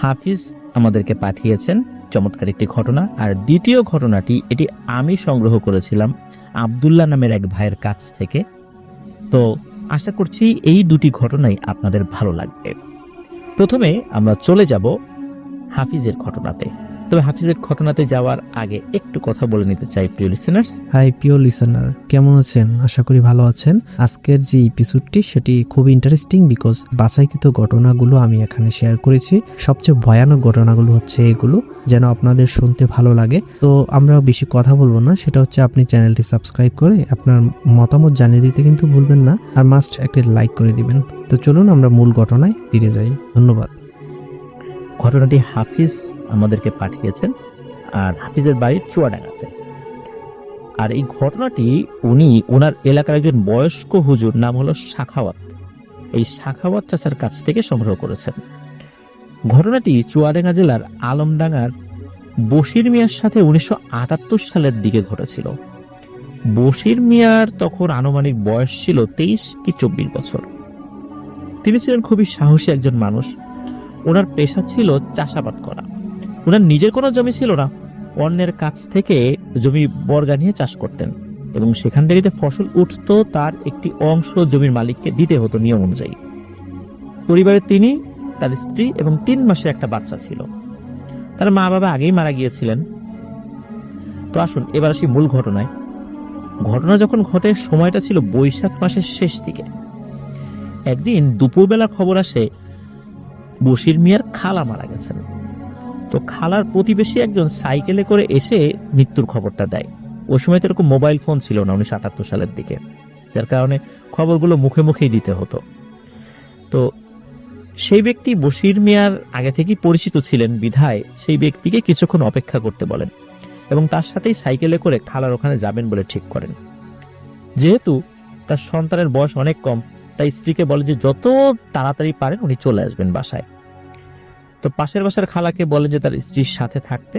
হাফিজ আমাদেরকে পাঠিয়েছেন চমৎকার একটি ঘটনা। আর দ্বিতীয় ঘটনাটি এটি আমি সংগ্রহ করেছিলাম আব্দুল্লাহ নামের এক ভাইয়ের কাছ থেকে। তো আশা করছি এই দুটি ঘটনাই আপনাদের ভালো লাগবে। প্রথমে আমরা চলে যাব হাফিজের ঘটনাতে। তবে হাফিজের ঘটনাতে যাওয়ার আগে একটু কথা বলে নিতে চাই প্রিয় লিসেনার্স। হাই প্রিয় লিসেনার, কেমন আছেন? আশা করি ভালো আছেন। আজকের যে এপিসোডটি সেটি খুব ইন্টারেস্টিং, বিকজ বাছাইকৃত ঘটনাগুলো আমি এখানে শেয়ার করেছি। সবচেয়ে ভয়ানক ঘটনাগুলো হচ্ছে এগুলো, যেন আপনাদের শুনতে ভালো লাগে। তো আমরা বেশি কথা বলবো না, সেটা হচ্ছে আপনি চ্যানেলটি সাবস্ক্রাইব করে আপনার মতামত জানিয়ে দিতে কিন্তু ভুলবেন না, আর মাস্ট একটি লাইক করে দিবেন। তো চলুন আমরা মূল ঘটনায় ফিরে যাই। ধন্যবাদ। ঘটনাটি হাফিজ আমাদেরকে পাঠিয়েছেন, আর হাফিজের বাড়ি চুয়াডাঙ্গাতে। আর এই ঘটনাটি উনি ওনার এলাকার একজন বয়স্ক হুজুর, নাম হলো সাখাওয়াত, এই সাখাওয়াত চাচার কাছ থেকে সংগ্রহ করেছেন। ঘটনাটি চুয়াডাঙ্গা জেলার আলমডাঙ্গার বশির মিয়ার সাথে 1978 সালের দিকে ঘটেছিল। বশির মিয়ার তখন আনুমানিক বয়স ছিল 23 কি 24 বছর। তিনি ছিলেন খুবই সাহসী একজন মানুষ। ওনার পেশা ছিল চাষাবাদ করা। ওনার নিজের কোনো জমি ছিল না, অন্যের কাছ থেকে জমি বর্গা নিয়ে চাষ করতেন, এবং সেখান থেকে যে ফসল উঠতো তার একটি অংশ জমির মালিককে দিতে হতো নিয়ম অনুযায়ী। পরিবারে তিনি, তার স্ত্রী এবং 3 মাসের একটা বাচ্চা ছিল। তার মা বাবা আগেই মারা গিয়েছিলেন। তো আসুন এবার আসি মূল ঘটনায়। ঘটনা যখন ঘটে সময়টা ছিল বৈশাখ মাসের শেষ দিকে। একদিন দুপুরবেলা খবর আসে বশির মিয়ার খালা মারা গেছেন। তো খালার প্রতিবেশী একজন সাইকেলে করে এসে মৃত্যুর খবরটা দেয়। ওই সময় তো এরকম মোবাইল ফোন ছিল না 1978 সালের দিকে, যার কারণে খবরগুলো মুখে মুখেই দিতে হতো। তো সেই ব্যক্তি বশির মিয়ার আগে থেকেই পরিচিত ছিলেন বিধায় সেই ব্যক্তিকে কিছুক্ষণ অপেক্ষা করতে বলেন, এবং তার সাথেই সাইকেলে করে খালার ওখানে যাবেন বলে ঠিক করেন। যেহেতু তার সন্তানের বয়স অনেক কম, তাই স্ত্রীকে বলে যে যত তাড়াতাড়ি পারেন উনি চলে আসবেন বাসায়। তো পাশের বাসার খালাকে বলেন যে তার স্ত্রীর সাথে থাকতে,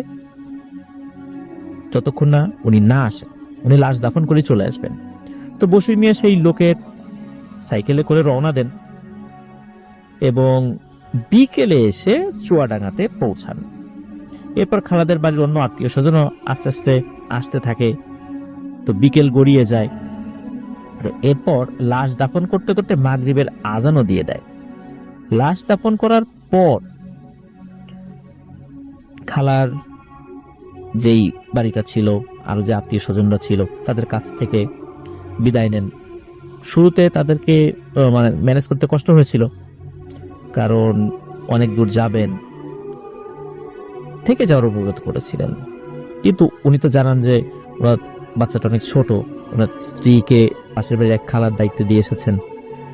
যতক্ষণ না উনি না আসেন উনি লাশ দাফন করে চলে আসবেন। তো বশির মিয়া সেই লোকের সাইকেলে করে রওনা দেন এবং বিকেলে এসে চুয়াডাঙ্গাতে পৌঁছান। এরপর খালাদের বাড়ির অন্য আত্মীয় স্বজনও আস্তে আস্তে আসতে থাকে। তো বিকেল গড়িয়ে যায়। এরপর লাশ দাফন করতে করতে মাগরিবের আজানও দিয়ে দেয়। লাশ দাফন করার পর খালার যেই বাড়িটা ছিল, আরো যে আত্মীয় স্বজনরা ছিল, তাদের কাছ থেকে বিদায় নেন। শুরুতে তাদেরকে মানে ম্যানেজ করতে কষ্ট হয়েছিল, কারণ অনেক দূর যাবেন, থেকে যাওয়ার অভিজ্ঞতা করেছিলেন। কিন্তু উনি তো জানান যে ওনার বাচ্চাটা অনেক ছোট, ওনার স্ত্রীকে পাশের বাড়ির এক খালার দায়িত্ব দিয়ে এসেছেন,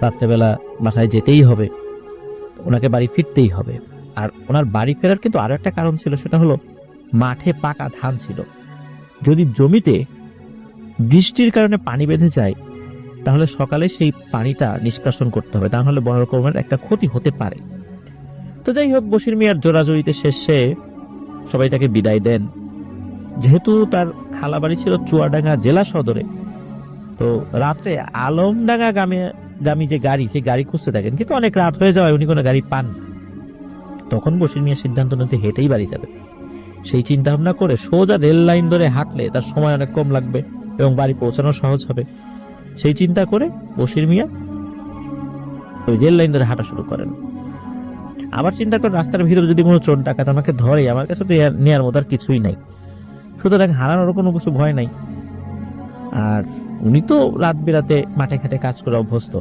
রাত্রেবেলা বাসায় যেতেই হবে, ওনাকে বাড়ি ফিরতেই হবে। আর ওনার বাড়ি ফেরার কিন্তু আরো একটা কারণ ছিল, সেটা হলো মাঠে পাকা ধান ছিল। যদি জমিতে বৃষ্টির কারণে পানি বেঁধে যায় তাহলে সকালে সেই পানিটা নিষ্কাশন করতে হবে, তাহলে বড় রকমের একটা ক্ষতি হতে পারে। তো যাই হোক, বশির মিয়ার জোরাজুরিতে শেষে সবাই তাকে বিদায় দেন। যেহেতু তার খালা বাড়ি ছিল চুয়াডাঙ্গা জেলা সদরে, তো রাত্রে আলমডাঙ্গা গামী যে গাড়ি, সেই গাড়ি খুঁজতে থাকেন, কিন্তু অনেক রাত হয়ে যাওয়ায় উনি কোনো গাড়ি পান না। তখন বশির মিয়া সিদ্ধান্ত নিতে হেঁটেই বাড়ি যাবে। সেই চিন্তা ভাবনা করে সোজা রেল লাইন ধরে হাঁটলে তার সময় অনেক কম লাগবে এবং বাড়ি পৌঁছানো সহজ হবে। সেই চিন্তা করে বশির মিয়া ওই রেল লাইন ধরে হাঁটা শুরু করেন। আবার চিন্তা করেন রাস্তার ভিতরে যদি কোনো চোর ডাকাত আমাকে ধরে, আমার কাছে তো নেয়ার মতো আর কিছুই নাই, সুতরাং হারানোর কোনো কিছু ভয় নাই। আর উনি তো রাত বেরাতে মাঠে ঘাটে কাজ করে অভ্যস্ত,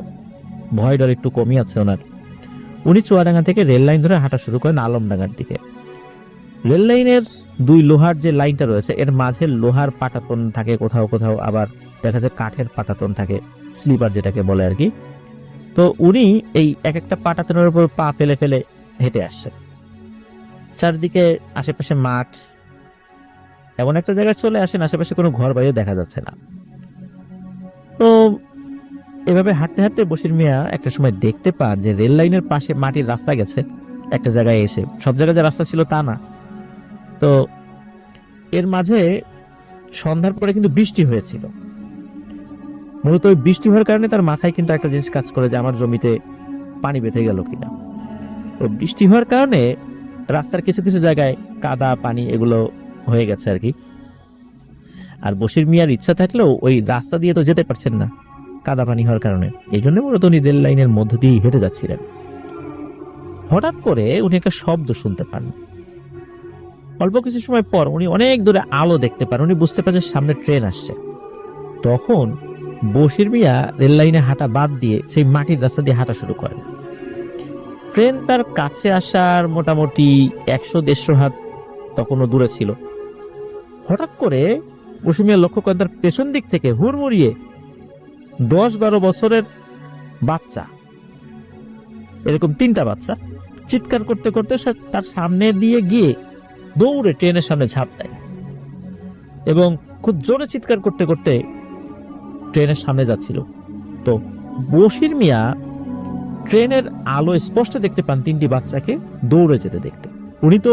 ভয় ডর একটু কমই আছে ওনার। উনি চুয়াডাঙ্গা থেকে রেল লাইন ধরে হাঁটা শুরু করেন আলমডাঙ্গার দিকে। রেল লাইনের 2 লোহার যে লাইনটা রয়েছে, এর মাঝে লোহার পাটাতন থাকে, কোথাও কোথাও আবার দেখা যায় কাঠের পাটাতন থাকে, স্লিপার যেটাকে বলে আর কি। তো উনি এই এক একটা পাটাতনের উপর পা ফেলে ফেলে হেঁটে আসছে। চারদিকে আশেপাশে মাঠ, এমন একটা জায়গায় চলে আসেন আশেপাশে কোনো ঘর বাড়িও দেখা যাচ্ছে না। তো এভাবে হাঁটতে হাঁটতে বশির মিয়া একটা সময় দেখতে পান যে রেল লাইনের পাশে মাটির রাস্তা গেছে একটা জায়গায় এসে। সব জায়গায় যে রাস্তা ছিল তা না। তো এর মাঝে সন্ধ্যার পরে কিন্তু বৃষ্টি হয়েছিল। মূলত ওই বৃষ্টি হওয়ার কারণে তার মাথায় কিন্তু একটা জিনিস কাজ করে যে আমার জমিতে পানি বেঁধে গেল কিনা। তো বৃষ্টি হওয়ার কারণে রাস্তার কিছু কিছু জায়গায় কাদা পানি এগুলো হয়ে গেছে আর কি। আর বশির মিয়ার ইচ্ছা থাকলেও ওই রাস্তা দিয়ে তো যেতে পারছেন না কাদা পানি হওয়ার কারণে, এই জন্য মূলত উনি রেল লাইনের মধ্য দিয়ে হেঁটে যাচ্ছিলেন। হঠাৎ করে উনি একটা শব্দ শুনতে পান। অল্প কিছু সময় পর উনি অনেক দূরে আলো দেখতে পান। উনি বুঝতে পারেন সামনে ট্রেন আসছে। তখন বশির মিয়া রেল লাইনে হাঁটা বাদ দিয়ে সেই মাটির রাস্তা দিয়ে হাঁটা শুরু করেন। ট্রেন তার কাছে আসার মোটামুটি 100-150 হাত তখনও দূরে ছিল। হঠাৎ করে বশির মিয়া লক্ষ্য করেন তার পেছন দিক থেকে হুড়মুড়িয়ে 10-12 বছরের বাচ্চা, এরকম 3টা বাচ্চা চিৎকার করতে করতে তার সামনে দিয়ে গিয়ে দৌড়ে ট্রেনের সামনে ঝাঁপ দেয় এবং খুব জোরে চিৎকার করতে করতে ট্রেনের সামনে যাচ্ছিল। তো বশির মিয়া ট্রেনের আলো স্পষ্ট দেখতে পান 3টি বাচ্চাকে দৌড়ে যেতে দেখতে। উনি তো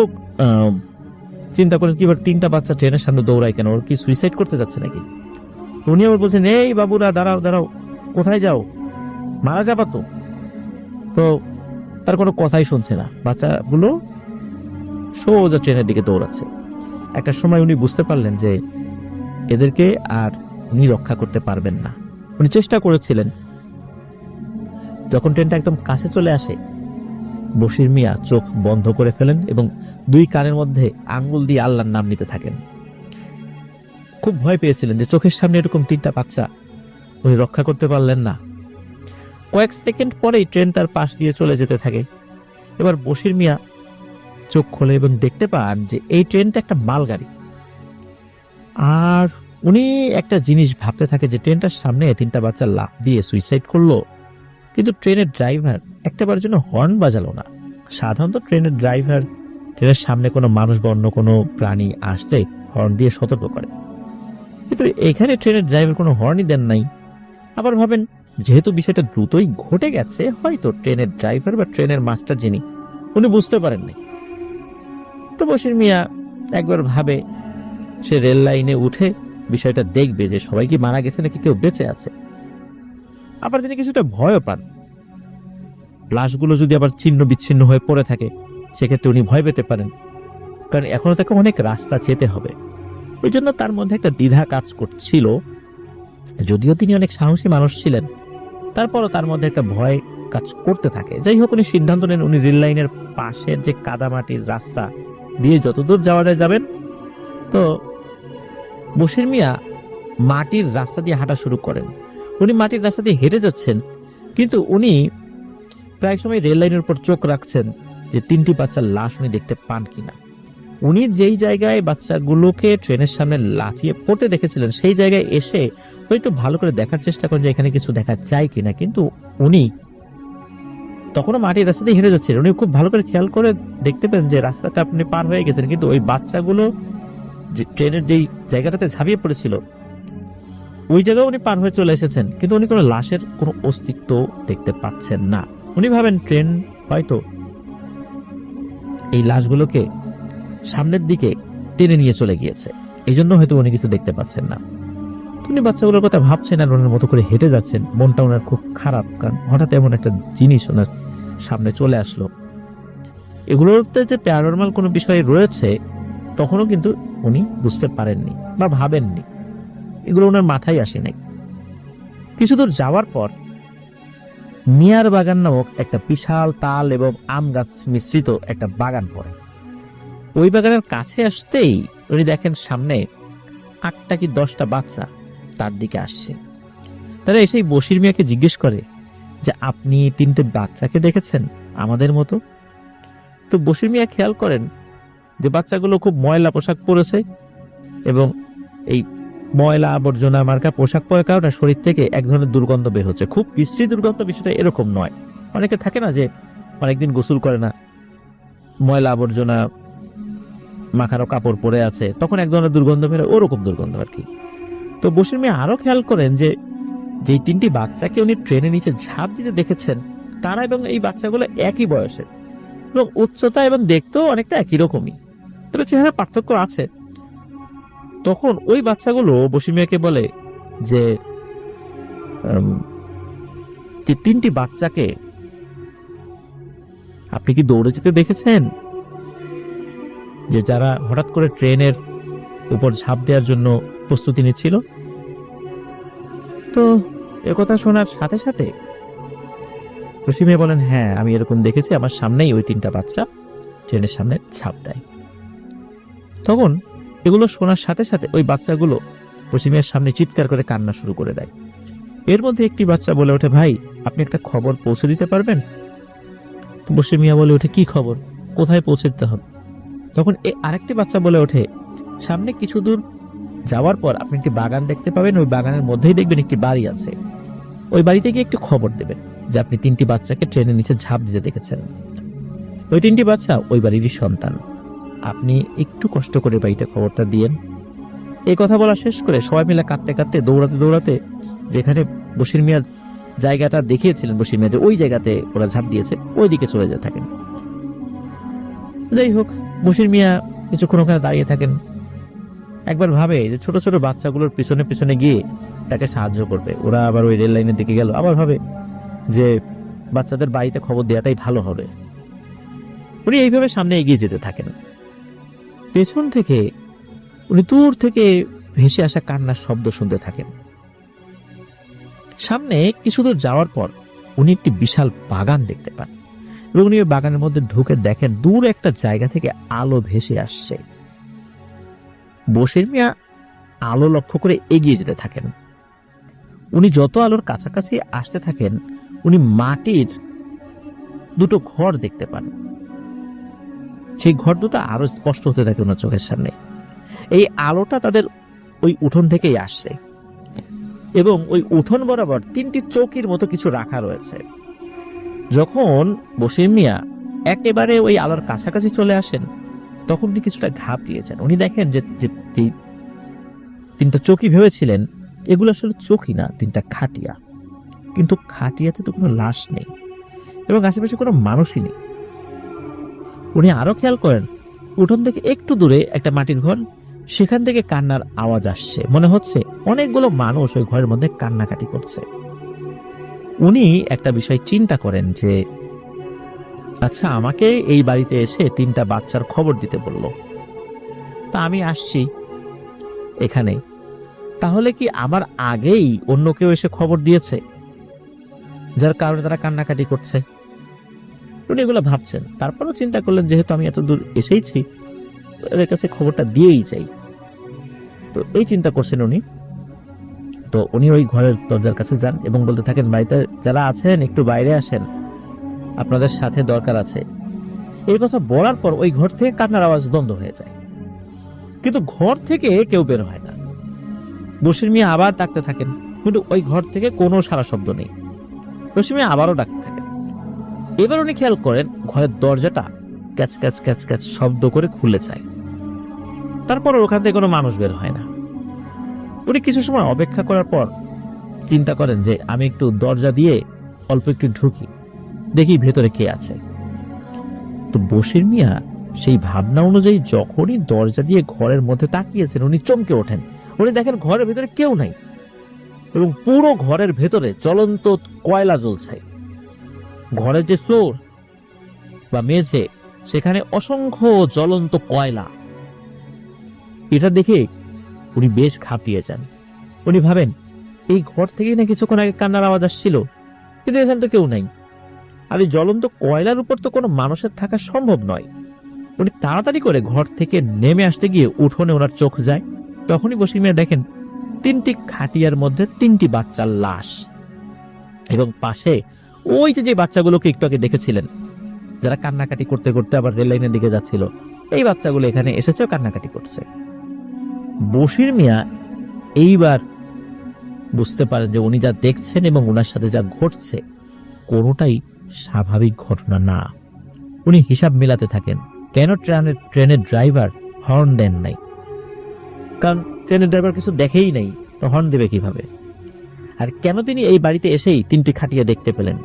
চিন্তা করেন কি 3টা বাচ্চা ট্রেনের সামনে দৌড়ায় কেন, ওর কি সুইসাইড করতে যাচ্ছে নাকি? উনি আবার বলছেন, এই বাবুরা দাঁড়াও দাঁড়াও, কোথায় যাও, মারা যাবা তো। তো তার কোনো কথাই শুনছে না, বাচ্চাগুলো সোজা ট্রেনের দিকে দৌড়াচ্ছে। একটা সময় উনি বুঝতে পারলেন যে এদেরকে আর উনি রক্ষা করতে পারবেন না। উনি চেষ্টা করেছিলেন। যখন ট্রেনটা একদম কাছে চলে আসে, বশির মিয়া চোখ বন্ধ করে ফেলেন এবং 2 কানের মধ্যে আঙ্গুল দিয়ে আল্লাহর নাম নিতে থাকেন। খুব ভয় পেয়েছিলেন যে চোখের সামনে এরকম 3টা বাচ্চা উনি রক্ষা করতে পারলেন না। কয়েক সেকেন্ড পরেই ট্রেন তার পাশ দিয়ে চলে যেতে থাকে। এবার বশির মিয়া চোখ খোলে এবং দেখতে পান যে এই ট্রেনটা একটা মালগাড়ি। আর উনি একটা জিনিস ভাবতে থাকে যে ট্রেনটার সামনে 3টা বাচ্চা লাফ দিয়ে সুইসাইড করলো, কিন্তু ট্রেনের ড্রাইভার একটাবার জন্য হর্ন বাজালো না। সাধারণত ট্রেনের ড্রাইভার ট্রেনের সামনে কোনো মানুষ বা অন্য কোনো প্রাণী আসলে হর্ন দিয়ে সতর্ক করে, কিন্তু এখানে ট্রেনের ড্রাইভার কোনো হর্নই দেন নাই। আবার ভাবেন, যেহেতু বিষয়টা দ্রুতই ঘটে গেছে, হয়তো ট্রেনের ড্রাইভার বা ট্রেনের মাস্টার যিনি, উনি বুঝতে পারেননি। তো বশির মিয়া একবার ভাবে সে রেল লাইনে উঠে বিষয়টা দেখবে যে সবাই কি মারা গেছে নাকি কেউ বেঁচে আছে। আবার তিনি কিছুটা ভয়ও পান, লাশগুলো যদি আবার ছিন্ন বিচ্ছিন্ন হয়ে পড়ে থাকে সেক্ষেত্রে উনি ভয় পেতে পারেন, কারণ এখনো তাকে অনেক রাস্তা যেতে হবে। ওই জন্য তার মধ্যে একটা দ্বিধা কাজ করছিল। যদিও তিনি অনেক সাহসী মানুষ ছিলেন, তারপরও তার মধ্যে একটা ভয় কাজ করতে থাকে। যাই হোক, উনি সিদ্ধান্ত নেন উনি রেল লাইনের পাশের যে কাদামাটির রাস্তা দিয়ে যতদূর যাওয়া যায় যাবেন। তো বশির মিয়া মাটির রাস্তা দিয়ে হাঁটা শুরু করেন। উনি মাটির রাস্তা দিয়ে হেঁটে যাচ্ছেন, কিন্তু উনি প্রায় সময় রেল লাইনের উপর চোখ রাখছেন যে 3টি বাচ্চার লাশ উনি দেখতে পান কিনা। উনি যেই জায়গায় বাচ্চাগুলোকে ট্রেনের সামনে লাফিয়ে পড়তে দেখেছিলেন সেই জায়গায় এসে একটু ভালো করে দেখার চেষ্টা করেন যে এখানে কিছু দেখা যায় কিনা, কিন্তু উনি তখনও মাটির রাস্তা দিয়ে হেঁটে যাচ্ছিলেন। উনি খুব ভালো করে খেয়াল করে দেখতে পেন যে রাস্তাটা আপনি পার হয়ে গেছেন, কিন্তু ওই বাচ্চাগুলো যে ট্রেনের যেই জায়গাটাতে ঝাঁপিয়ে পড়েছিল ওই জায়গায় উনি পার হয়ে চলে এসেছেন, কিন্তু উনি কোনো লাশের কোনো অস্তিত্ব দেখতে পাচ্ছেন না। উনি ভাবেন ট্রেন হয়তো এই লাশগুলোকে সামনের দিকে টেনে নিয়ে চলে গিয়েছে, এই জন্য হয়তো উনি কিছু দেখতে পাচ্ছেন না। উনি বাচ্চাগুলোর কথা ভাবছেন আর ওনার মতো করে হেঁটে যাচ্ছেন। মনটা ওনার খুব খারাপ, কারণ হঠাৎ এমন একটা জিনিস ওনার সামনে চলে আসলো। এগুলোতে যে প্যারানর্মাল কোনো বিষয় রয়েছে তখনও কিন্তু উনি বুঝতে পারেননি বা ভাবেননি, এগুলো ওনার মাথায় আসে নাই। কিছু দূর যাওয়ার পর মিয়ার বাগান নামক একটা বিশাল তাল এবং আম গাছ মিশ্রিত একটা বাগান পড়ে। ওই বাগানের কাছে আসতেই উনি দেখেন সামনে 8টা কি 10টা বাচ্চা তার দিকে আসছে। তারা এসেই বশির মিয়াকে জিজ্ঞেস করে যে আপনি 3টে বাচ্চাকে দেখেছেন আমাদের মতো? তো বশির মিয়া খেয়াল করেন যে বাচ্চাগুলো খুব ময়লা পোশাক পরেছে এবং এই ময়লা আবর্জনা মার্কা পোশাক পরার কারণে শরীর থেকে এক ধরনের দুর্গন্ধ বের হচ্ছে। খুব বিশ্রী দুর্গন্ধ, বিষয়টা এরকম নয়। অনেকে থাকে না যে অনেকদিন গোসল করে না, ময়লা আবর্জনা মাখানো কাপড় পরে আছে, তখন এক ধরনের দুর্গন্ধ বের হয়, ওরকম দুর্গন্ধ আর কি। তো বশির মিয়া আরো খেয়াল করেন যে যেই 3টি বাচ্চাকে উনি ট্রেনের নিচে ঝাঁপ দিতে দেখেছেন তারা এবং এই বাচ্চাগুলো একই বয়সের এবং উচ্চতা এবং দেখতেও অনেকটা একই রকমই, তবে চেহারা পার্থক্য আছে। তখন ওই বাচ্চাগুলো বশির মিয়াকে বলে যে 3টি বাচ্চাকে আপনি কি দৌড়ে যেতে দেখেছেন? যে যারা হঠাৎ করে ট্রেনের উপর ঝাঁপ দেওয়ার জন্য প্রস্তুতি নিচ্ছিল। তো একথা শোনার সাথে সাথে রশি মিয়া বলেন, হ্যাঁ আমি এরকম দেখেছি, আমার সামনেই ওই 3টা বাচ্চা ট্রেনের সামনে ঝাঁপ দেয়। তখন এগুলো শোনার সাথে সাথে ওই বাচ্চাগুলো রশি মিয়ার সামনে চিৎকার করে কান্না শুরু করে দেয়। এর মধ্যে একটি বাচ্চা বলে ওঠে, ভাই আপনি একটা খবর পৌঁছে দিতে পারবেন? রশি মিয়া বলে ওঠে, কি খবর, কোথায় পৌঁছে দিতে হবে? তখন আরেকটি বাচ্চা বলে ওঠে, সামনে কিছু দূর যাওয়ার পর আপনি একটি বাগান দেখতে পাবেন, ওই বাগানের মধ্যেই দেখবেন একটি বাড়ি আছে, ওই বাড়িতে গিয়ে একটু খবর দেবেন যে আপনি 3টি বাচ্চাকে ট্রেনের নিচে ঝাঁপ দিতে দেখেছেন। ওই 3টি বাচ্চা ওই বাড়িরই সন্তান, আপনি একটু কষ্ট করে বাড়িতে খবরটা দিয়েন। এই কথা বলা শেষ করে সবাই মিলে কাঁদতে কাঁদতে দৌড়াতে দৌড়াতে যেখানে বশির মিয়া জায়গাটা দেখিয়েছিলেন, বশির মিয়া যে ওই জায়গাতে ওরা ঝাঁপ দিয়েছে, ওই দিকে চলে যেতে থাকেন। যাই হোক, বশির মিয়া কিছুক্ষণ ওখানে দাঁড়িয়ে থাকেন। একবার ভাবে যে ছোট ছোট বাচ্চাগুলোর পিছনে পিছনে গিয়ে তাকে সাহায্য করবে, ওরা আবার ওই রেল লাইনের দিকে গেল। আবার ভাবে যে বাচ্চাদের বাড়িতে খবর দেওয়াটাই ভালো হবে। উনি এইভাবে সামনে এগিয়ে যেতে থাকেন। পেছন থেকে উনি দূর থেকে ভেসে আসা কান্নার শব্দ শুনতে থাকেন। সামনে কিছু দূর যাওয়ার পর উনি একটি বিশাল বাগান দেখতে পান এবং উনি ওই বাগানের মধ্যে ঢুকে দেখেন দূর একটা জায়গা থেকে আলো ভেসে আসছে। বশির মিয়া আলো লক্ষ্য করে এগিয়ে যেতে থাকেন। উনি যত আলোর কাছাকাছি আসতে থাকেন, উনি মাটির 2টো ঘর দেখতে পান। সেই ঘর দুটো আরো স্পষ্ট হতে থাকে ওনার চোখের সামনে। এই আলোটা তাদের ওই উঠোন থেকেই আসছে এবং ওই উঠোন বরাবর 3টি চৌকির মতো কিছু রাখা রয়েছে। যখন বশির মিয়া একেবারে ওই আলোর কাছাকাছি চলে আসেন, তখন উনি কিছুটা ঘাবড়িয়েছেন। উনি দেখেন যে 3টা চৌকি ভেবেছিলেন এগুলো আসলে চৌকি না, 3টা খাটিয়া। কিন্তু খাটিয়াতে তো কোনো লাশ নেই এবং আশেপাশে কোনো মানুষই নেই। উনি আরো খেয়াল করেন উঠোন থেকে একটু দূরে একটা মাটির ঘর, সেখান থেকে কান্নার আওয়াজ আসছে। মনে হচ্ছে অনেকগুলো মানুষ ওই ঘরের মধ্যে কান্নাকাটি করছে। উনি একটা বিষয় চিন্তা করেন যে আচ্ছা, আমাকে এই বাড়িতে এসে 3টা বাচ্চার খবর দিতে বলল, তা আমি আসছি এখানে, তাহলে কি আমার আগেই অন্য কেউ এসে খবর দিয়েছে যার কারণে তারা কান্নাকাটি করছে? উনি এগুলো ভাবছেন। তারপরও চিন্তা করলেন যেহেতু আমি এত দূর এসেইছি, এদের কাছে খবরটা দিয়েই যাই। তো এই চিন্তা করছেন উনি। তো উনি ওই ঘরের দরজার কাছে যান এবং বলতে থাকেন, বাড়িতে যারা আছেন একটু বাইরে আসেন, আপনাদের সাথে দরকার আছে। এই কথা বলার পর ওই ঘর থেকে কান্নার আওয়াজ বন্ধ হয়ে যায়, কিন্তু ঘর থেকে কেউ বের হয় না। বশির মিয়া আবার ডাকতে থাকেন, কিন্তু ওই ঘর থেকে কোনো সারা শব্দ নেই। বশির মিয়া আবারও ডাকতে থাকেন। এবার উনি খেয়াল করেন ঘরের দরজাটা ক্যাচ ক্যাচ ক্যাচ ক্যাচ শব্দ করে খুলে যায়। তারপর ওখান থেকে কোনো মানুষ বের হয় না। উনি কিছু সময় অপেক্ষা করার পর চিন্তা করেন যে আমি একটু দরজা দিয়ে অল্প একটু ঢুকি, দেখি ভেতরে কে আছে। তো বশির মিয়া সেই ভাবনা অনুযায়ী যখনই দরজা দিয়ে ঘরের মধ্যে তাকিয়েছেন, উনি চমকে ওঠেন। উনি দেখেন ঘরের ভেতরে কেউ নাই এবং পুরো ঘরের ভেতরে জ্বলন্ত কয়লা জ্বলছে। ঘরের যে ফ্লোর বা মেঝে, সেখানে অসংখ্য জ্বলন্ত কয়লা। এটা দেখে উনি বেশ ঘাবড়িয়ে যান। উনি ভাবেন এই ঘর থেকেই না কিছুক্ষণ আগে কান্নার আওয়াজ আসছিল, কিন্তু এখানে তো কেউ নাই, আর এই জ্বলন্ত কয়লার উপর তো কোনো মানুষের থাকা সম্ভব নয়। উনি তাড়াতাড়ি করে ঘর থেকে নেমে আসতে গিয়ে উঠোনে ওনার চোখ যায়। তখনই বশির মিয়া দেখেন 3টি খাটিয়ার মধ্যে 3টি বাচ্চার লাশ এবং পাশে ওই যে বাচ্চাগুলোকে একটু আগে দেখেছিলেন, যারা কান্নাকাটি করতে করতে আবার রেল লাইনের দিকে যাচ্ছিল, এই বাচ্চাগুলো এখানে এসেছে কান্নাকাটি করছে। বশির মিয়া এইবার বুঝতে পারেন যে উনি যা দেখছেন এবং ওনার সাথে যা ঘটছে কোনোটাই স্বাভাবিক ঘটনা না। উনি হিসাব মেলাতে থাকেন, কেন ট্রেনের ড্রাইভার হর্ন দেন নাই? কারণ ট্রেনের ড্রাইভার কিছু দেখেই নাই, তো হর্ন দেবে কিভাবে? আর কেন তিনি এই বাড়িতে এসেই 3টি খাটিয়া দেখতে পেলেন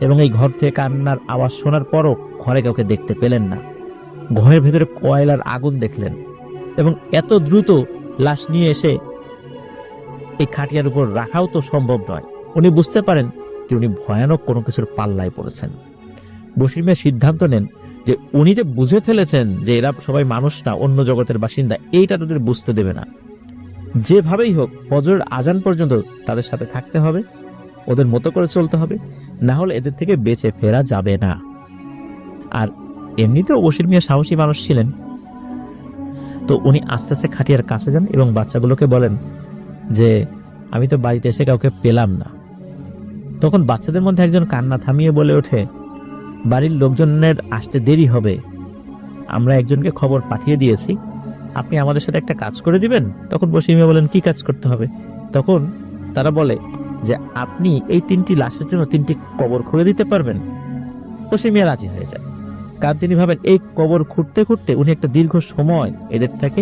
এবং এই ঘর থেকে কান্নার আওয়াজ শোনার পরও ঘরে কাউকে দেখতে পেলেন না? ঘরের ভেতরে কয়লার আগুন দেখলেন এবং এত দ্রুত লাশ নিয়ে এসে এই খাটিয়ার উপর রাখাও তো সম্ভব নয়। উনি বুঝতে পারেন যে উনি ভয়ানক কোনো কিছুর পাল্লায় পড়েছেন। বশির মিয়া সিদ্ধান্ত নেন যে উনি যে বুঝে ফেলেছেন যে এরা সবাই মানুষ না, অন্য জগতের বাসিন্দা, এইটা তাদের বুঝতে দেবে না। যেভাবেই হোক ফজরের আজান পর্যন্ত তাদের সাথে থাকতে হবে, ওদের মতো করে চলতে হবে, না হলে এদের থেকে বেঁচে ফেরা যাবে না। আর এমনিতেও বশির মিয়া সাহসী মানুষ ছিলেন। তো উনি আস্তে আস্তে খাটিয়ার কাছে যান এবং বাচ্চাগুলোকে বলেন যে আমি তো বাড়িতে এসে কাউকে পেলাম না। তখন বাচ্চাদের মধ্যে একজন কান্না থামিয়ে বলে ওঠে, বাড়ির লোকজনের আসতে দেরি হবে, আমরা একজনকে খবর পাঠিয়ে দিয়েছি, আপনি আমাদের সাথে একটা কাজ করে দিবেন। তখন বশির মিয়া বলেন, কি কাজ করতে হবে? তখন তারা বলে যে আপনি এই 3টি লাশের জন্য 3টি কবর খুঁড়ে দিতে পারবেন। বশির মিয়া রাজি হয়ে যায়, কারণ তিনি ভাবেন এই কবর খুঁড়তে খুঁড়তে উনি একটা দীর্ঘ সময় এদের থেকে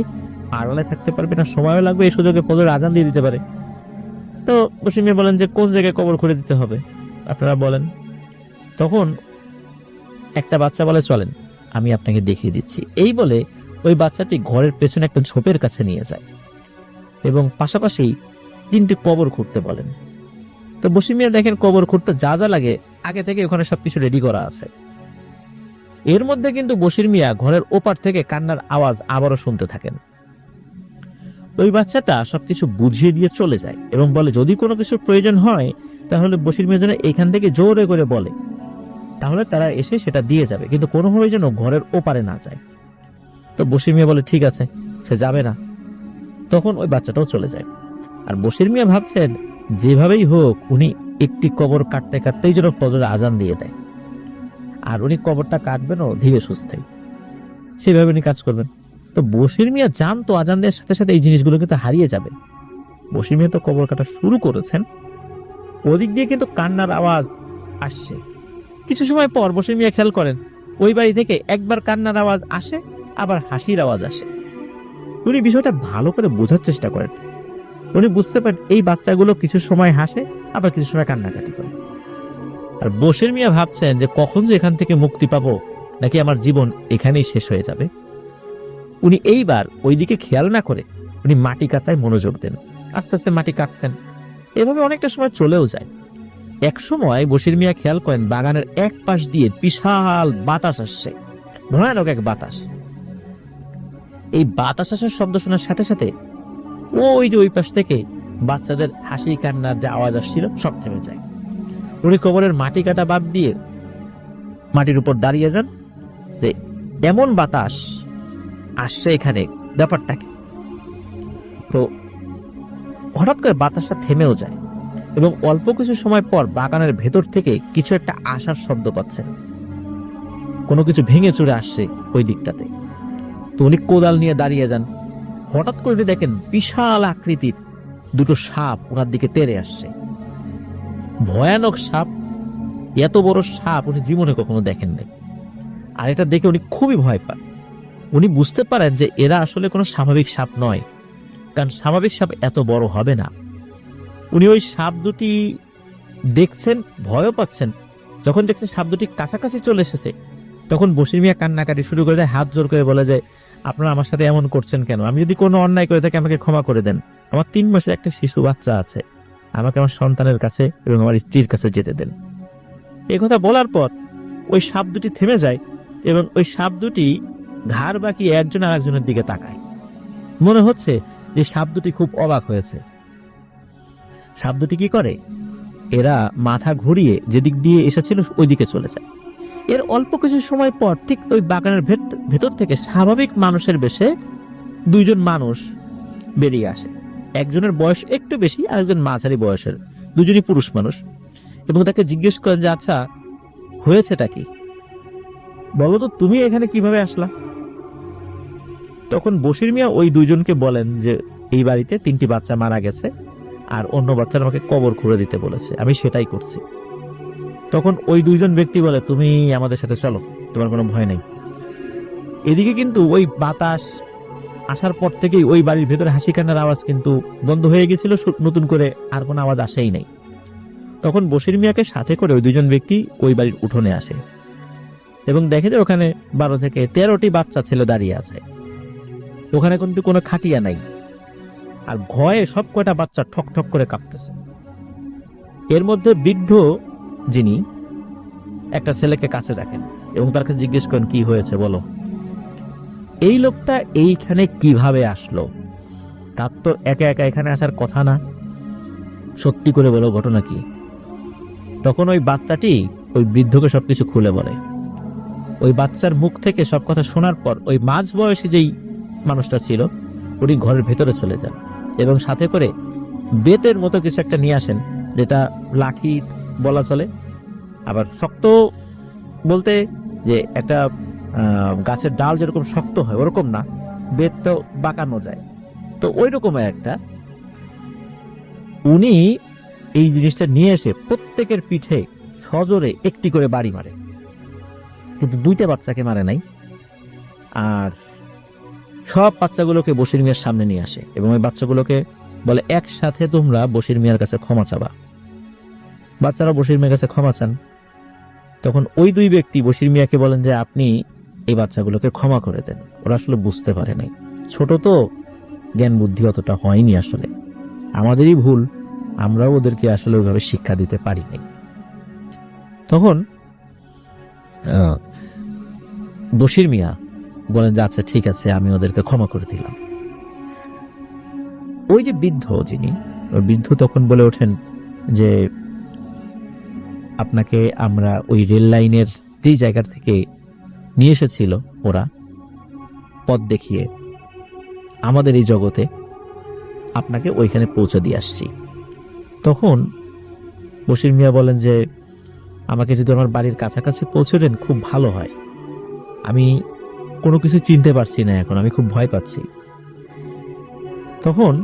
আড়ালে থাকতে পারবে না, সময়ও লাগবে, এই সুযোগে ফজরের আজান দিয়ে দিতে পারে। তো বশির মিয়া বলেন যে কোন জায়গায় কবর খুঁড়ে দিতে হবে আপনারা বলেন। তখন একটা বাচ্চা বলে, চলেন আমি আপনাকে দেখিয়ে দিচ্ছি। এই বলে ওই বাচ্চাটি ঘরের পেছনে একটা ঝোপের কাছে নিয়ে যায় এবং পাশাপাশি 3টি কবর খুঁড়তে বলেন। তো বশির মিয়া দেখেন কবর খুঁড়তে যা যা লাগে আগে থেকে ওখানে সবকিছু রেডি করা আছে। এর মধ্যে কিন্তু বশির মিয়া ঘরের ওপার থেকে কান্নার আওয়াজ আবারও শুনতে থাকেন। ওই বাচ্চাটা সবকিছু বুঝিয়ে দিয়ে চলে যায় এবং বলে যদি কোনো কিছুর প্রয়োজন হয় তাহলে বশির মিয়া যেন এখান থেকে জোরে করে বলে, তাহলে তারা এসে সেটা দিয়ে যাবে, কিন্তু কোনোভাবে যেন ঘরের ওপারে না যায়। তো বশির মিয়া বলে ঠিক আছে, সে যাবে না। তখন ওই বাচ্চাটাও চলে যায়। আর বশির মিয়া ভাবছেন যেভাবেই হোক উনি একটি কবর কাটতে কাটতেই যেন ফজরের আজান দিয়ে দেয়, আর উনি কবরটা কাটবেনও ধীরে সুস্থে, সেভাবে উনি কাজ করবেন। তো বশির মিয়া জানতো আজান দেওয়ার সাথে সাথে এই জিনিসগুলো কিন্তু হারিয়ে যাবে। বশির মিয়া তো কবর কাটা শুরু করেছেন, ওদিক দিয়ে কিন্তু কান্নার আওয়াজ আসছে। কিছু সময় পর বশির মিয়া খেয়াল করেন ওই বাড়ি থেকে একবার কান্নার আওয়াজ আসে, আবার হাসির আওয়াজ আসে। উনি বিষয়টা ভালো করে বোঝার চেষ্টা করেন। উনি বুঝতে পারেন এই বাচ্চাগুলো কিছু সময় হাসে, আবার কিছু সময় কান্নাকাটি করে। আর বশির মিয়া ভাবছেন যে কখন যে এখান থেকে মুক্তি পাবো, নাকি আমার জীবন এখানেই শেষ হয়ে যাবে। উনি এইবার ওইদিকে খেয়াল না করে উনি মাটি কাটায় মনোযোগ দেন, আস্তে আস্তে মাটি কাটতেন। এভাবে অনেকটা সময় চলেও যায়। এক সময় বশির মিয়া খেয়াল করেন বাগানের এক পাশ দিয়ে বিশাল বাতাস আসছে, ভয়ানক এক বাতাস। এই বাতাস আসার শব্দ শোনার সাথে সাথে ওই যে ওই পাশ থেকে বাচ্চাদের হাসি কান্নার যে আওয়াজ আসছিল সব থেমে যায়। উনি কবরের মাটি কাটা বাদ দিয়ে মাটির উপর দাঁড়িয়ে যান যে এমন বাতাস আসছে এখানে, ব্যাপারটা কি? তো হঠাৎ করে বাতাসটা থেমেও যায় এবং অল্প কিছু সময় পর বাগানের ভেতর থেকে কিছু একটা আসার শব্দ পাচ্ছেন, কোনো কিছু ভেঙে চুরে আসছে ওই দিকটাতে। তো উনি কোদাল নিয়ে দাঁড়িয়ে যান। হঠাৎ করে দেখেন বিশাল আকৃতির 2টো সাপ ওনার দিকে তেড়ে আসছে, ভয়ানক সাপ। এত বড় সাপ উনি জীবনে কখনো দেখেন নাই। আর এটা দেখে উনি খুবই ভয় পান। উনি বুঝতে পারেন যে এরা আসলে কোনো স্বাভাবিক সাপ নয়, কারণ স্বাভাবিক সাপ এত বড় হবে না। উনি ওই সাপ দুটি দেখছেন, ভয়ও পাচ্ছেন। যখন দেখছেন সাপ দুটি কাছাকাছি চলে এসেছে, তখন বশির মিয়া কান্নাকাটি শুরু করে দেয়, হাত জোর করে বলে যে আপনারা আমার সাথে এমন করছেন কেন? আমি যদি কোনো অন্যায় করে থাকি আমাকে ক্ষমা করে দেন। আমার 3 মাসের একটা শিশু বাচ্চা আছে, আমাকে আমার সন্তানের কাছে এবং আমার স্ত্রীর কাছে যেতে দেন। এই কথা বলার পর ওই সাপ দুটি থেমে যায় এবং ওই সাপ দুটি ঘাড় বাঁকিয়ে একজন আর একজনের দিকে তাকায়। মনে হচ্ছে যে সাপ দুটি খুব অবাক হয়েছে। সাপ দুটি কি করে, এরা মাথা ঘুরিয়ে যেদিক দিয়ে এসেছিল ওই দিকে চলে যায়। এর অল্প কিছু সময় পর ঠিক ওই বাগানের ভেতর থেকে স্বাভাবিক মানুষের বেশে 2জন মানুষ বেরিয়ে আসে। একজনের বয়স একটু বেশি, আর একজন মাঝারি বয়সের, 2জনই পুরুষ মানুষ। এবং তাকে জিজ্ঞেস করেন যে আচ্ছা হয়েছেটা কি, বলো তো তুমি এখানে কিভাবে আসলা? তখন বশির মিয়া ওই 2জনকে বলেন যে এই বাড়িতে 3টি বাচ্চা মারা গেছে, আর অন্য বাচ্চারা আমাকে কবর খুঁড়ে দিতে বলেছে, আমি সেটাই করছি। তখন ওই 2জন ব্যক্তি বলে তুমি আমাদের সাথে চলো, তোমার কোনো ভয় নেই। এদিকে কিন্তু ওই বাতাস আসার পর থেকেই ওই বাড়ির ভেতরে হাসি কান্নার আওয়াজ কিন্তু বন্ধ হয়ে গেছিল, নতুন করে আর কোনো আওয়াজ আসেই নাই। তখন বশির মিয়াকে সাথে করে ওই 2জন ব্যক্তি ওই বাড়ির উঠোনে আসে এবং দেখে যে ওখানে 12 থেকে 13টি বাচ্চা ছেলে দাঁড়িয়ে আছে। ওখানে কিন্তু কোনো খাটিয়া নাই, আর ভয়ে সব কয়টা বাচ্চা ঠক ঠক করে কাঁপতেছে। এর মধ্যে বৃদ্ধ যিনি একটা ছেলেকে কাছে রাখেন এবং তার কাছে জিজ্ঞেস করেন কি হয়েছে বলো। এই লোকটা এইখানে কিভাবে আসলো? তার তো একা একা এখানে আসার কথা না, সত্যি করে বলো ঘটনা কি। তখন ওই বাচ্চাটি ওই বৃদ্ধকে সবকিছু খুলে বলে। ওই বাচ্চার মুখ থেকে সব কথা শোনার পর ওই মাঝ বয়সী যেই মানুষটা ছিল উনি ঘরের ভেতরে চলে যান এবং সাথে করে বেতের মতো কিছু একটা নিয়ে আসেন, যেটা লাঠি বলা চলে, আবার শক্ত বলতে যে একটা গাছের ডাল যেরকম শক্ত হয় ওরকম না, বেত তো বাঁকানো যায়, তো ওই রকম একটা। উনি এই জিনিসটা নিয়ে এসে প্রত্যেকের পিঠে সজোরে একটি করে বাড়ি মারে, কিন্তু দুইটা বাচ্চাকে মারে নাই। আর সব বাচ্চাগুলোকে বশির মিয়ার সামনে নিয়ে আসে এবং ওই বাচ্চাগুলোকে বলে একসাথে তোমরা বশির মিয়ার কাছে ক্ষমা চাবা। বাচ্চারা বশির মিয়ার কাছে ক্ষমা চান। তখন ওই দুই ব্যক্তি বশির মিয়াকে বলেন যে আপনি এই বাচ্চাগুলোকে ক্ষমা করে দেন, ওরা আসলে বুঝতে পারে নাই, ছোট তো, জ্ঞান বুদ্ধি অতটা হয়নি, আসলে আমাদেরই ভুল, আমরাও ওদেরকে আসলে ওইভাবে শিক্ষা দিতে পারি নাই। তখন বশির মিয়া বলেন যে আচ্ছা ঠিক আছে, আমি ওদেরকে ক্ষমা করে দিলাম। ওই যে বৃদ্ধ, যিনি ওই বৃদ্ধ তখন বলে ওঠেন যে আপনাকে আমরা ওই রেল লাইনের যে জায়গা থেকে নিয়ে এসেছিল ওরা পথ দেখিয়ে আমাদের এই জগতে, আপনাকে ওইখানে পৌঁছে দিয়ে আসছি। তখন বশির মিয়া বলেন যে আমাকে যদি আমার বাড়ির কাছাকাছি পৌঁছে দেন খুব ভালো হয়, আমি কোনো কিছু চিনতে পারছি না এখন, আমি খুব ভয় পাচ্ছি। তখন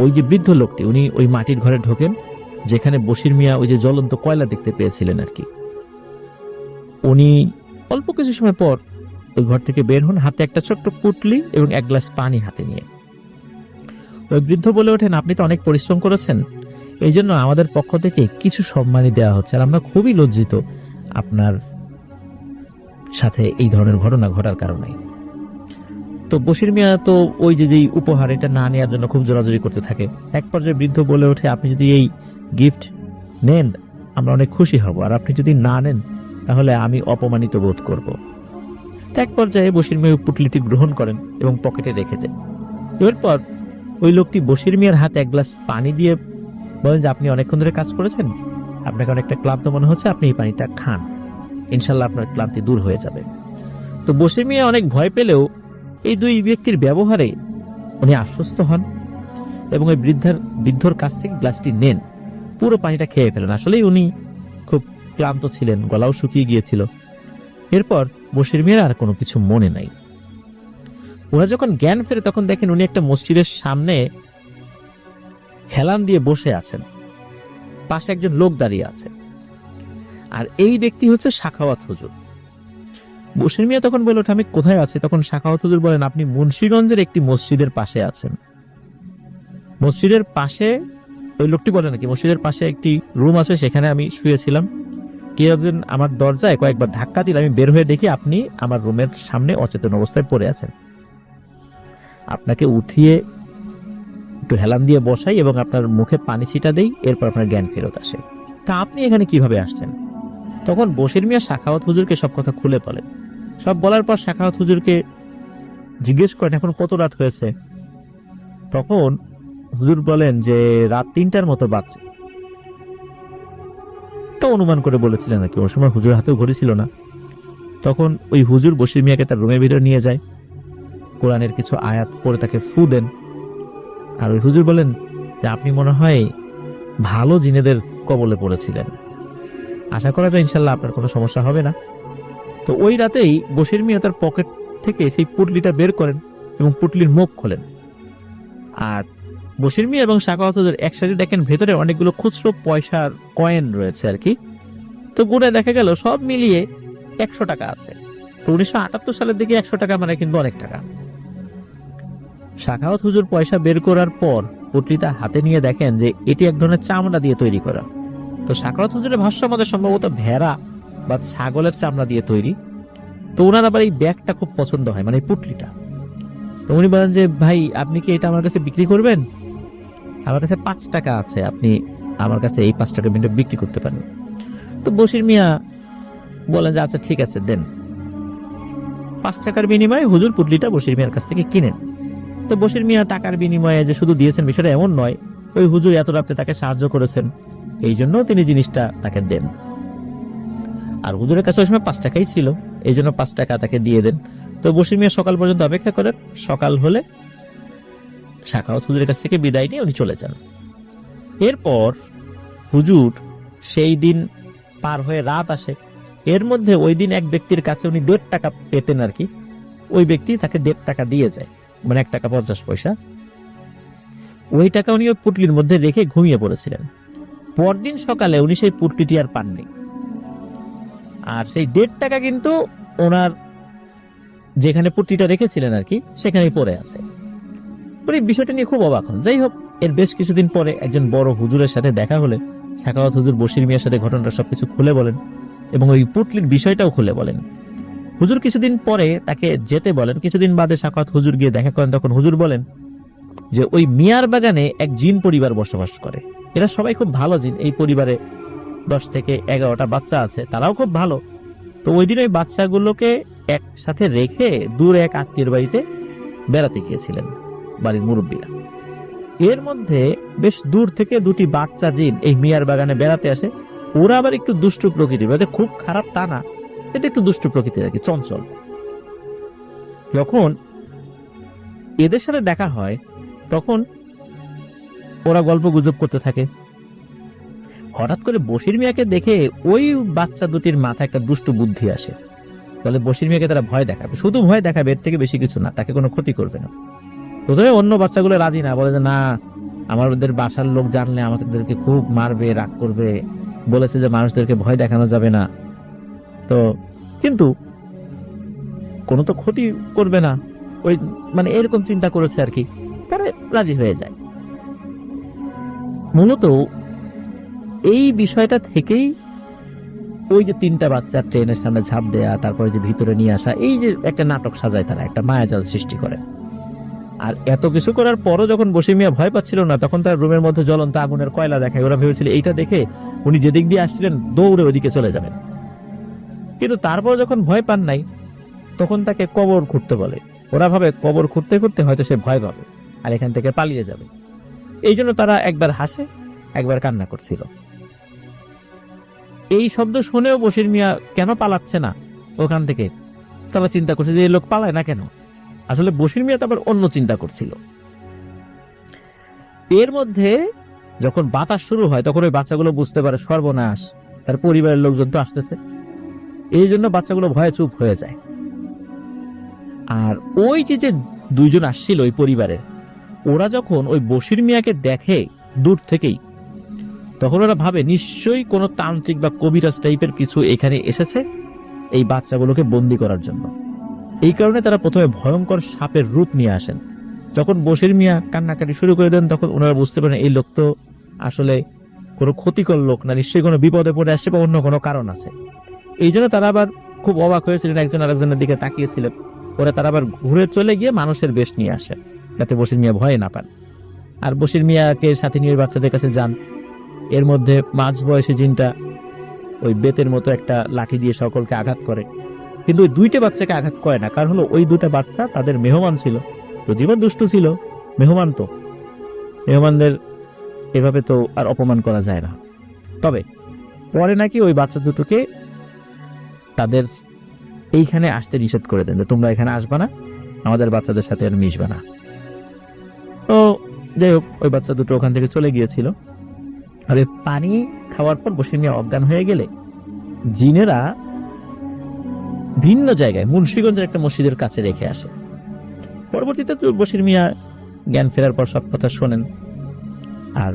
ওই যে বৃদ্ধ লোকটি উনি ওই মাটির ঘরে ঢোকেন যেখানে বশির মিয়া ওই যে জ্বলন্ত কয়লা দেখতে পেয়েছিলেন আর কি। উনি অল্প কিছু সময় পর ওই ঘর থেকে বের হন, হাতে একটা ছোট্ট পুটলি এবং এক গ্লাস পানি হাতে নিয়ে। ওই বৃদ্ধ বলে ওঠেন আপনি তো অনেক পরিশ্রম করেছেন, এই জন্য আমাদের পক্ষ থেকে কিছু সম্মানই দেওয়া হচ্ছে, আর আমরা খুবই লজ্জিত আপনার সাথে এই ধরনের ঘটনা ঘটার কারণে। তো বশির মিয়া তো ওই যে উপহার এটা না নেওয়ার জন্য খুব জোরাজোরি করতে থাকে। এক পর্যায়ে বৃদ্ধ বলে ওঠে আপনি যদি এই গিফট নেন আমরা অনেক খুশি হব, আর আপনি যদি না নেন তাহলে আমি অপমানিত বোধ করব। এক পর্যায়ে বশির মিয়া পুটলিটি গ্রহণ করেন এবং পকেটে রেখে যায়। এরপর ওই লোকটি বশির মিয়ার হাতে এক গ্লাস পানি দিয়ে বলেন যে আপনি অনেকক্ষণ ধরে কাজ করেছেন, আপনাকে অনেকটা ক্লান্ত মনে হচ্ছে, আপনি এই পানিটা খান, ইনশাল্লাহ আপনার ক্লান্তি দূর হয়ে যাবে। তো বশির মিয়া অনেক ভয় পেলেও এই দুই ব্যক্তির ব্যবহারে উনি আশ্বস্ত হন এবং ওই বৃদ্ধর কাছ থেকে গ্লাসটি নেন, পুরো পানিটা খেয়ে ফেলেন। আসলেই উনি খুব ক্লান্ত ছিলেন, গলাও শুকিয়ে গিয়েছিল। এরপর বশির মিয়ার আর কোনো কিছু মনে নাই। ওরা যখন জ্ঞান ফেরে তখন দেখেন উনি একটা মসজিদের সামনে হেলান দিয়ে বসে আছেন, পাশে একজন লোক দাঁড়িয়ে আছে, আর এই ব্যক্তি হচ্ছে সাখাওয়াত হুজুর। বশির মিয়া তখন বলে ওঠে আমি কোথায় আছি? তখন সাখাওয়াত হুজুর বলেন আপনি মুন্সিগঞ্জের একটি মসজিদের পাশে আছেন। মসজিদের পাশে, ওই লোকটি বলে নাকি মসজিদের পাশে একটি রুম আছে, সেখানে আমি শুয়েছিলাম, কেউ একজন আমার দরজায় কয়েকবার ধাক্কা দিল, আমি বের হয়ে দেখি আপনি আমার রুমের সামনে অচেতন অবস্থায় পড়ে আছেন। আপনাকে উঠিয়ে একটু হেলান দিয়ে বসাই এবং আপনার মুখে পানি ছিটা দেই, এরপর আপনার জ্ঞান ফেরত আসে। তা আপনি এখানে কিভাবে আসছেন? তখন বশির মিয়া সাখাওয়াত হুজুরকে সব কথা খুলে বলেন। সব বলার পর সাখাওয়াত হুজুরকে জিজ্ঞেস করেন এখন কত রাত হয়েছে? তখন হুজুর বলেন যে রাত 3টার মতো বাজছে। তো অনুমান করে বলেছিলেন নাকি, ওই সময় হুজুর হাতেও ঘড়ি ছিল না। তখন ওই হুজুর বশির মিয়াকে তার রুমের ভিতরে নিয়ে যায়, কোরআনের কিছু আয়াত পড়ে তাকে ফু দেন, আর ওই হুজুর বলেন যে আপনি মনে হয় ভালো জিনেদের কবলে পড়েছিলেন, আশা করা যায় ইনশাল্লাহ আপনার কোনো সমস্যা হবে না। তো ওই রাতেই বশির মিয়া তার পকেট থেকে সেই পুটলিটা বের করেন এবং পুটলির মুখ খোলেন, আর বশির মিয়া এবং সাখাওয়াত হুজুর একসাথে দেখেন ভেতরে অনেকগুলো খুচরো পয়সার কয়েন রয়েছে আর কি। তো গুণে দেখা গেল সব মিলিয়ে 100 টাকা আছে। তো 1978 সালের দিকে 100 টাকা মানে কিন্তু অনেক টাকা। সাখাওয়াত হুজুর পয়সা বের করার পর পুটলিটা হাতে নিয়ে দেখেন যে এটি এক ধরনের চামড়া দিয়ে তৈরি করা। তো সাখাওয়াত হুজুরের ভাষ্য মতে সম্ভবত ভেড়া বা ছাগলের চামড়া দিয়ে তৈরি। তো ওনার আবার এই ব্যাগটা খুব পছন্দ হয়, মানে এই পুটলিটা। তো উনি বলেন যে ভাই আপনি কি এটা আমার কাছে বিক্রি করবেন? আমার কাছে 5 টাকা আছে, আপনি আমার কাছে এই 5 টাকা বিক্রি করতে পারেন। তো বশির মিয়া বলেন যে আচ্ছা ঠিক আছে দেন। 5 টাকার বিনিময়ে হুজুর পুটলিটা বশির মিয়ার কাছ থেকে কিনেন। তো বশির মিয়া টাকার বিনিময়ে যে শুধু দিয়েছেন বিষয়টা এমন নয়, ওই হুজুর এত রাতে তাকে সাহায্য করেছেন, এই জন্য তিনি জিনিসটা তাকে দেন। আর হুজুরের কাছে ওই সময় 5 টাকাই ছিল, এই জন্য 5 টাকা তাকে দিয়ে দেন। তো বশির মিয়া সকাল পর্যন্ত অপেক্ষা করেন, সকাল হলে সাখাওয়াত হুজুরের কাছ থেকে বিদায় নিয়ে উনি চলে যান। এরপর হুজুর সেই দিন পার হয়ে রাত আসে। এর মধ্যে ওই দিন এক ব্যক্তির কাছে উনি 1.5 টাকা পেতেন আর কি, ওই ব্যক্তি তাকে 1.5 টাকা দিয়ে যায়, মানে 1 টাকা 50 পয়সা। ওই টাকা উনি ওই পুটলির মধ্যে রেখে ঘুমিয়ে পড়েছিলেন। পরদিন সকালে উনি সেই পুটলিটি আর পাননি। আর সেই 1.5 টাকা কিন্তু ওনার যেখানে পুটলিটা রেখেছিলেন আর কি সেখানেই পড়ে আছে। উনি বিষয়টা নিয়ে খুব অবাক হন। যাই হোক, এর বেশ কিছুদিন পরে একজন বড় হুজুরের সাথে দেখা হলে সাখাওয়াত হুজুর বশির মিয়ার সাথে ঘটনাটা সবকিছু খুলে বলেন এবং ওই পুটলির বিষয়টাও খুলে বলেন। হুজুর কিছুদিন পরে তাকে যেতে বলেন। কিছুদিন বাদে সাখাওয়াত হুজুর গিয়ে দেখা করেন। তখন হুজুর বলেন যে ওই মিয়ার বাগানে এক জিন পরিবার বসবাস করে, এরা সবাই খুব ভালো জিন। এই পরিবারে 10 থেকে 11টা বাচ্চা আছে, তারাও খুব ভালো। তো ওই দিন ওই বাচ্চাগুলোকে একসাথে রেখে দূরে এক আত্মীয়ের বাড়িতে বেড়াতে গিয়েছিলেন বাড়ির মুরব্বীরা। এর মধ্যে বেশ দূর থেকে 2টি বাচ্চা জিন এই মিয়ার বাগানে বেড়াতে আসে। ওরা আবার একটু দুষ্টু প্রকৃতির, মানে খুব খারাপ তা না, এটা একটু দুষ্টু প্রকৃতির আর কি, চঞ্চল। যখন এদের সাথে দেখা হয় তখন ওরা গল্প গুজব করতে থাকে। হঠাৎ করে বশির মিয়াকে দেখে ওই বাচ্চা দুটির মাথায় একটা দুষ্টু বুদ্ধি আসে। তাহলে বশির মিয়াকে তারা ভয় দেখাবে, শুধু ভয় দেখাবে, এর থেকে বেশি কিছু না, তাকে কোনো ক্ষতি করবে না। প্রথমে অন্য বাচ্চাগুলো রাজি না, বলে যে না, আমাদের বাসার লোক জানলে আমাদেরকে খুব মারবে, রাগ করবে, বলেছে যে মানুষদেরকে ভয় দেখানো যাবে না। তো কিন্তু কোনো তো ক্ষতি করবে না, ওই মানে এরকম চিন্তা করেছে আর কি, তারা রাজি হয়ে যায়। মূলত এই বিষয়টা থেকেই ওই যে 3টা বাচ্চা ট্রেনের সামনে ঝাঁপ দেয়া, তারপরে যে ভিতরে নিয়ে আসা, এই যে একটা নাটক সাজায়, তারা একটা মায়াজাল সৃষ্টি করে। আর এত কিছু করার পরও যখন বশির মিয়া ভয় পাচ্ছিল না, তখন তার রুমের মধ্যে জ্বলন্ত আগুনের কয়লা দেখায়। ওরা ভেবেছিল এইটা দেখে উনি যেদিক দিয়ে আসছিলেন দৌড়ে ওইদিকে চলে যাবেন। কিন্তু তারপর যখন ভয় পান নাই, তখন তাকে কবর খুঁড়তে বলে। ওরা ভাবে কবর খুঁড়তে খুঁড়তে হয়তো সে ভয় পাবে আর এখান থেকে পালিয়ে যাবে। এই জন্য তারা একবার হাসে, একবার কান্না করছিল। এই শব্দ শুনেও বশির মিয়া কেন পালাচ্ছে না ওখান থেকে, তারা চিন্তা করছে যে এই লোক পালায় না কেন। আসলে বশির মিয়া তো আবার অন্য চিন্তা করছিল। এর মধ্যে যখন বাতাস শুরু হয় তখন ওই বাচ্চাগুলো বুঝতে পারে সর্বনাশ, তার পরিবারের লোকজন তো আসতেছে। এই জন্য বাচ্চাগুলো ভয়ে চুপ হয়ে যায়। আর ওই যে 2জন আসছিল ওই পরিবারের, ওরা যখন ওই বশির মিয়াকে দেখে দূর থেকেই, তখন ওরা ভাবে নিশ্চয়ই কোনো তান্ত্রিক বা কবিরাজ টাইপের কিছু এখানে এসেছে এই বাচ্চাগুলোকে বন্দি করার জন্য। এই কারণে তারা প্রথমে ভয়ঙ্কর সাপের রূপ নিয়ে আসেন। যখন বশির মিয়া কান্নাকাটি শুরু করে দেন, তখন ওনারা বুঝতে পারেন এই লোক তো আসলে কোনো ক্ষতিকর লোক না, নিশ্চয়ই কোনো বিপদে পড়ে আসছে বা অন্য কোনো কারণ আছে। এই জন্য তারা আবার খুব অবাক হয়েছিলেন, একজন আরেকজনের দিকে তাকিয়েছিলেন। ওরা তারা আবার ঘুরে চলে গিয়ে মানুষের বেশ নিয়ে আসে, যাতে বশির মিয়া ভয়ে না পান। আর বশির মিয়াকে সাথে নিয়ে বাচ্চাদের কাছে যান। এর মধ্যে মাঝ বয়সী জিনটা ওই বেতের মতো একটা লাঠি দিয়ে সকলকে আঘাত করে, কিন্তু ওই 2টে বাচ্চাকে আঘাত করে না। কারণ হলো ওই 2টা বাচ্চা তাদের মেহমান ছিল, যদিও দুষ্টু ছিল, মেহমান তো, মেহমানদের এভাবে তো আর অপমান করা যায় না। তবে পরে নাকি ওই বাচ্চা দুটোকে তাদের এইখানে আসতে নিষেধ করে দেন, যে তোমরা এখানে আসবা না, আমাদের বাচ্চাদের সাথে আর মিশবা না। তো যাই হোক, ওই বাচ্চা দুটো ওখান থেকে চলে গিয়েছিল। আর পানি খাওয়ার পর বশির মিয়া অজ্ঞান হয়ে গেলে জিনেরা ভিন্ন জায়গায় মুন্সিগঞ্জের একটা মসজিদের কাছে রেখে আসে। পরবর্তীতে তো বশির মিয়া জ্ঞান ফেরার পর সব কথা শোনেন আর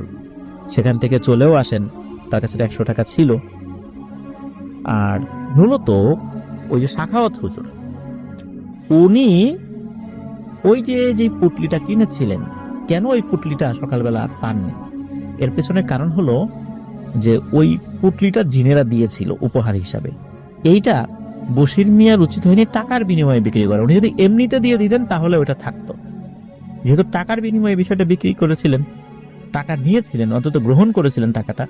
সেখান থেকে চলেও আসেন। তার কাছে 100 টাকা ছিল। আর মূলত ওই যে সাখাওয়াত হুজুর, উনি ওই যে পুটলিটা কিনেছিলেন, কেন ওই পুটলিটা সকালবেলা আর পাননি, এর পেছনে কারণ হলো যে ওই পুটলিটা জিনেরা দিয়েছিল উপহার হিসাবে। এইটা বশির মিয়ার উচিত হয়নি টাকার বিনিময়ে বিক্রি করা। উনি যদি এমনিতে দিয়ে দিতেন তাহলে ওটা থাকতো। যেহেতু টাকার বিনিময়ে বিষয়টা বিক্রি করেছিলেন, টাকা নিয়েছিলেন, অন্তত গ্রহণ করেছিলেন টাকাটা,